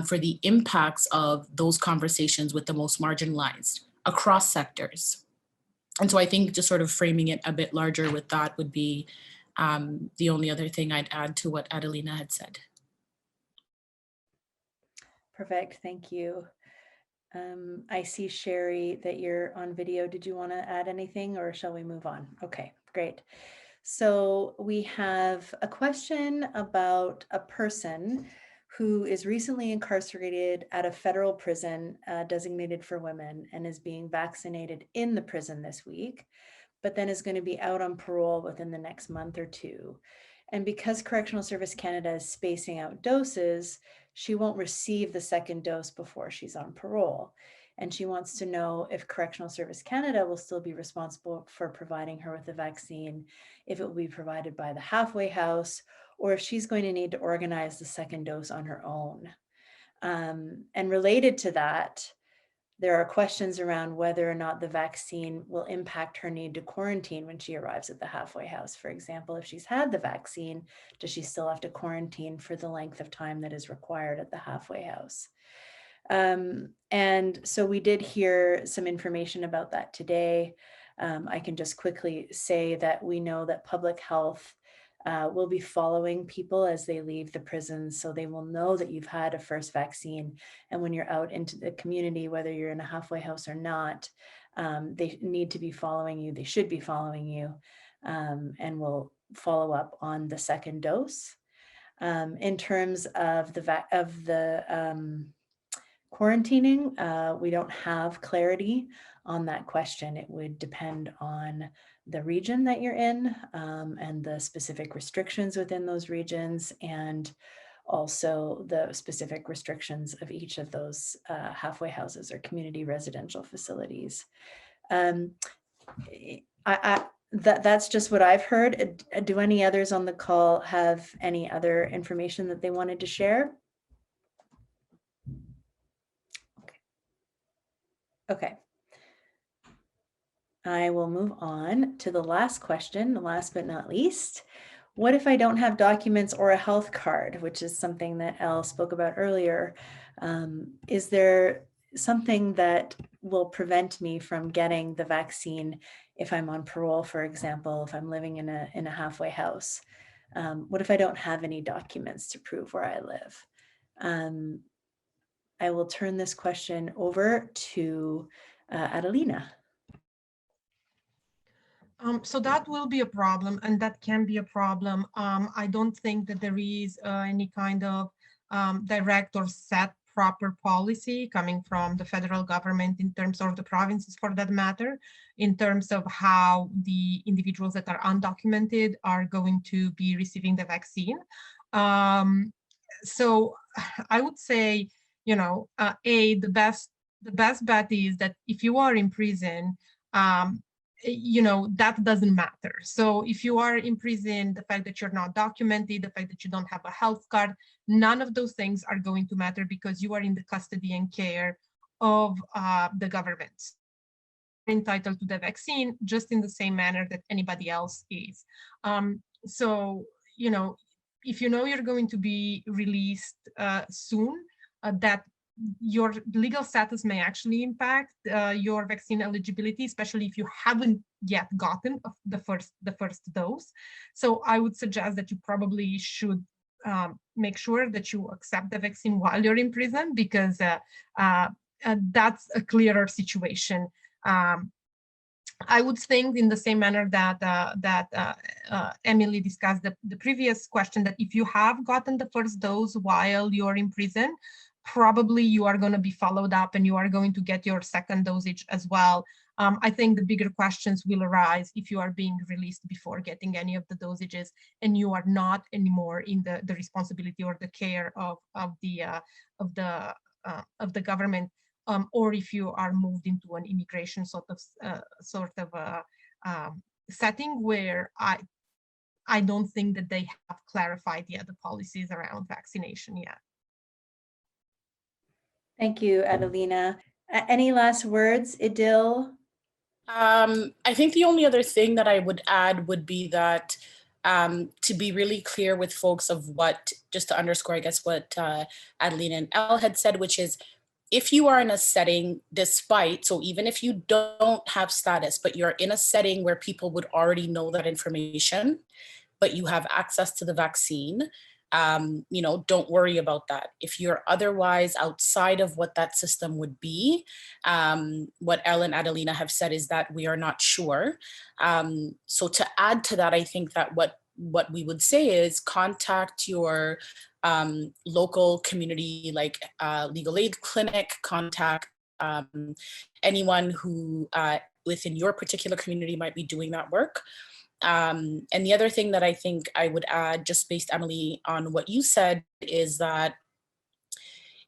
B: for the impacts of those conversations with the most marginalized across sectors. And so I think just sort of framing it a bit larger with that would be the only other thing I'd add to what Adelina had said.
A: Perfect, thank you. I see, Sherry, that you're on video. Did you want to add anything or shall we move on? Okay, great. So we have a question about a person who is recently incarcerated at a federal prison designated for women and is being vaccinated in the prison this week, but then is going to be out on parole within the next month or two. And because Correctional Service Canada is spacing out doses, she won't receive the second dose before she's on parole. And she wants to know if Correctional Service Canada will still be responsible for providing her with the vaccine, if it will be provided by the halfway house, or if she's going to need to organize the second dose on her own. And related to that, there are questions around whether or not the vaccine will impact her need to quarantine when she arrives at the halfway house. For example, if she's had the vaccine, does she still have to quarantine for the length of time that is required at the halfway house? And so we did hear some information about that today. I can just quickly say that we know that public health will be following people as they leave the prison, so they will know that you've had a first vaccine. And when you're out into the community, whether you're in a halfway house or not, they need to be following you. They should be following you, and will follow up on the second dose. In terms of the quarantining, we don't have clarity on that question. It would depend on the region that you're in and the specific restrictions within those regions, and also the specific restrictions of each of those halfway houses or community residential facilities. That's just what I've heard. Do any others on the call have any other information that they wanted to share? Okay. I will move on to the last question, last but not least. What if I don't have documents or a health card, which is something that Elle spoke about earlier? Is there something that will prevent me from getting the vaccine if I'm on parole, for example, if I'm living in a halfway house? What if I don't have any documents to prove where I live? I will turn this question over to Adelina.
F: So that will be a problem, and that can be a problem. I don't think that there is any kind of direct or set proper policy coming from the federal government in terms of the provinces, for that matter, in terms of how the individuals that are undocumented are going to be receiving the vaccine. So I would say, you know, the best bet is that if you are in prison, you know, that doesn't matter. So if you are in prison, the fact that you're not documented, the fact that you don't have a health card, none of those things are going to matter because you are in the custody and care of the government. You're entitled to the vaccine just in the same manner that anybody else is. So, you know you're going to be released soon, that your legal status may actually impact your vaccine eligibility, especially if you haven't yet gotten the first dose. So I would suggest that you probably should make sure that you accept the vaccine while you're in prison, because that's a clearer situation. I would think in the same manner that Emily discussed the previous question, that if you have gotten the first dose while you're in prison, probably you are going to be followed up and you are going to get your second dosage as well. I think the bigger questions will arise if you are being released before getting any of the dosages and you are not anymore in the responsibility or the care of the government, or if you are moved into an immigration sort of setting where I don't think that they have clarified yet the policies around vaccination yet.
A: Thank you, Adelina. Any last words, Idil?
B: I think the only other thing that I would add would be that to be really clear with folks of what, just to underscore, I guess, what Adelina and Elle had said, which is if you are in a setting, despite, so even if you don't have status, but you're in a setting where people would already know that information, but you have access to the vaccine, don't worry about that. If you're otherwise outside of what that system would be, what Elle and Adelina have said is that we are not sure. So to add to that, I think that what we would say is contact your local community, like legal aid clinic, contact anyone who within your particular community might be doing that work. And the other thing that I think I would add, just based, Emily, on what you said, is that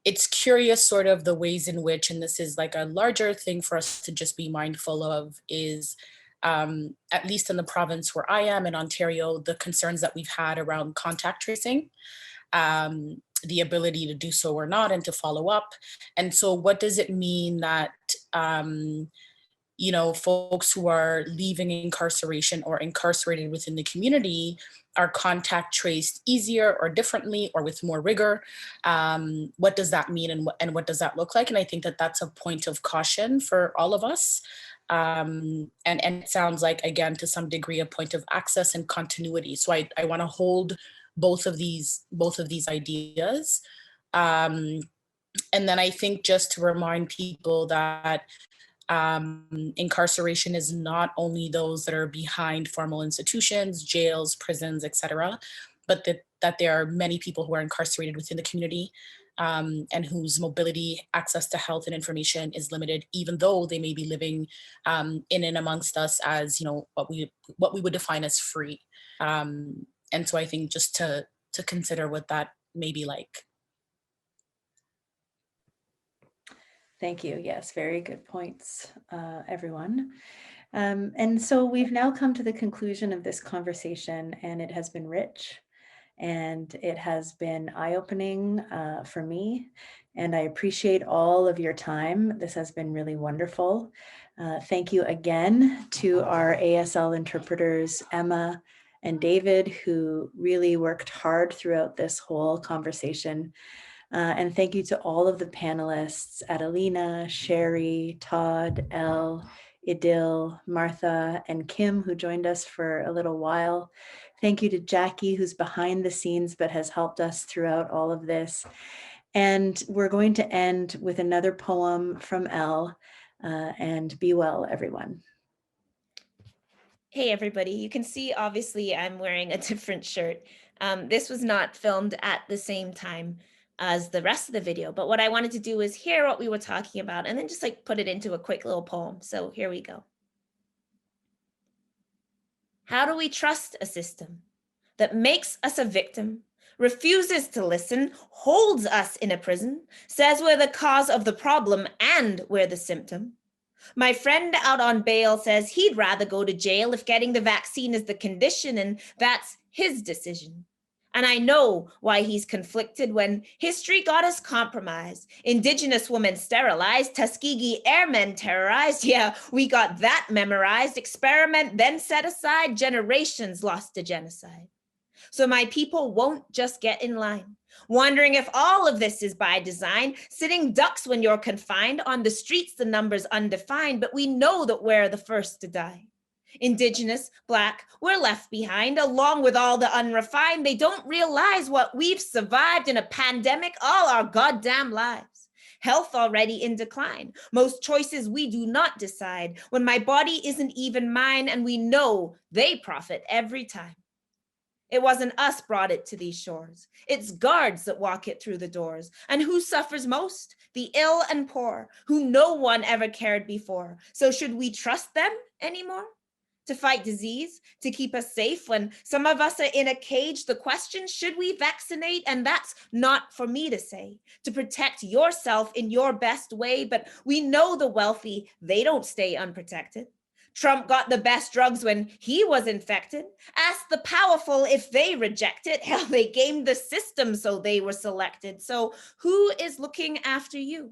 B: it's curious sort of the ways in which, and this is like a larger thing for us to just be mindful of, is at least in the province where I am in Ontario, the concerns that we've had around contact tracing, the ability to do so or not, and to follow up. And so what does it mean that folks who are leaving incarceration or incarcerated within the community are contact traced easier or differently or with more rigor? What does that mean, and what does that look like? And I think that that's a point of caution for all of us. And it sounds like, again, to some degree, a point of access and continuity. So I want to hold both of these ideas. And then I think just to remind people that incarceration is not only those that are behind formal institutions, jails, prisons, etc., but that there are many people who are incarcerated within the community and whose mobility, access to health and information is limited, even though they may be living in and amongst us as, what we would define as free. And so I think just to consider what that may be like.
A: Thank you. Yes, very good points, everyone. And so we've now come to the conclusion of this conversation, and it has been rich, and it has been eye-opening for me, and I appreciate all of your time. This has been really wonderful. Thank you again to our ASL interpreters, Emma and David, who really worked hard throughout this whole conversation. And thank you to all of the panelists, Adelina, Sherry, Todd, Elle, Idil, Martha, and Kim, who joined us for a little while. Thank you to Jackie, who's behind the scenes but has helped us throughout all of this. And we're going to end with another poem from Elle, and be well, everyone.
C: Hey, everybody. You can see, obviously, I'm wearing a different shirt. This was not filmed at the same time as the rest of the video, but what I wanted to do is hear what we were talking about and then just like put it into a quick little poem. So here we go. How do we trust a system that makes us a victim, refuses to listen, holds us in a prison, says we're the cause of the problem and we're the symptom? My friend out on bail says he'd rather go to jail if getting the vaccine is the condition, and that's his decision. And I know why he's conflicted when history got us compromised. Indigenous women sterilized, Tuskegee airmen terrorized. Yeah, we got that memorized. Experiment then set aside, generations lost to genocide. So my people won't just get in line, wondering if all of this is by design, sitting ducks when you're confined. On the streets, the number's undefined, but we know that we're the first to die. Indigenous, Black, we're left behind, along with all the unrefined. They don't realize what we've survived in a pandemic all our goddamn lives. Health already in decline. Most choices we do not decide. When my body isn't even mine, and we know they profit every time. It wasn't us brought it to these shores. It's guards that walk it through the doors. And who suffers most? The ill and poor, who no one ever cared before. So should we trust them anymore? To fight disease, to keep us safe when some of us are in a cage? The question, should we vaccinate? And that's not for me to say. To protect yourself in your best way, but we know the wealthy, they don't stay unprotected. Trump got the best drugs when he was infected. Ask the powerful if they reject it. Hell, they gamed the system so they were selected. So who is looking after you?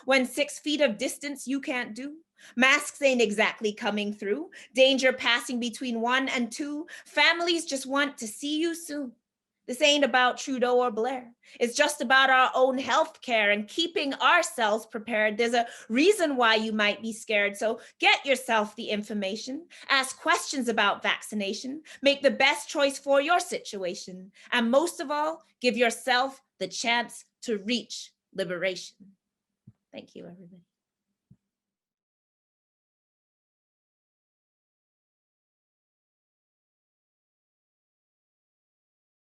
C: When 6 feet of distance you can't do, masks ain't exactly coming through, danger passing between 1 and 2, families just want to see you soon. This ain't about Trudeau or Blair. It's just about our own health care and keeping ourselves prepared. There's a reason why you might be scared. So get yourself the information, ask questions about vaccination, make the best choice for your situation. And most of all, give yourself the chance to reach liberation. Thank you, everybody.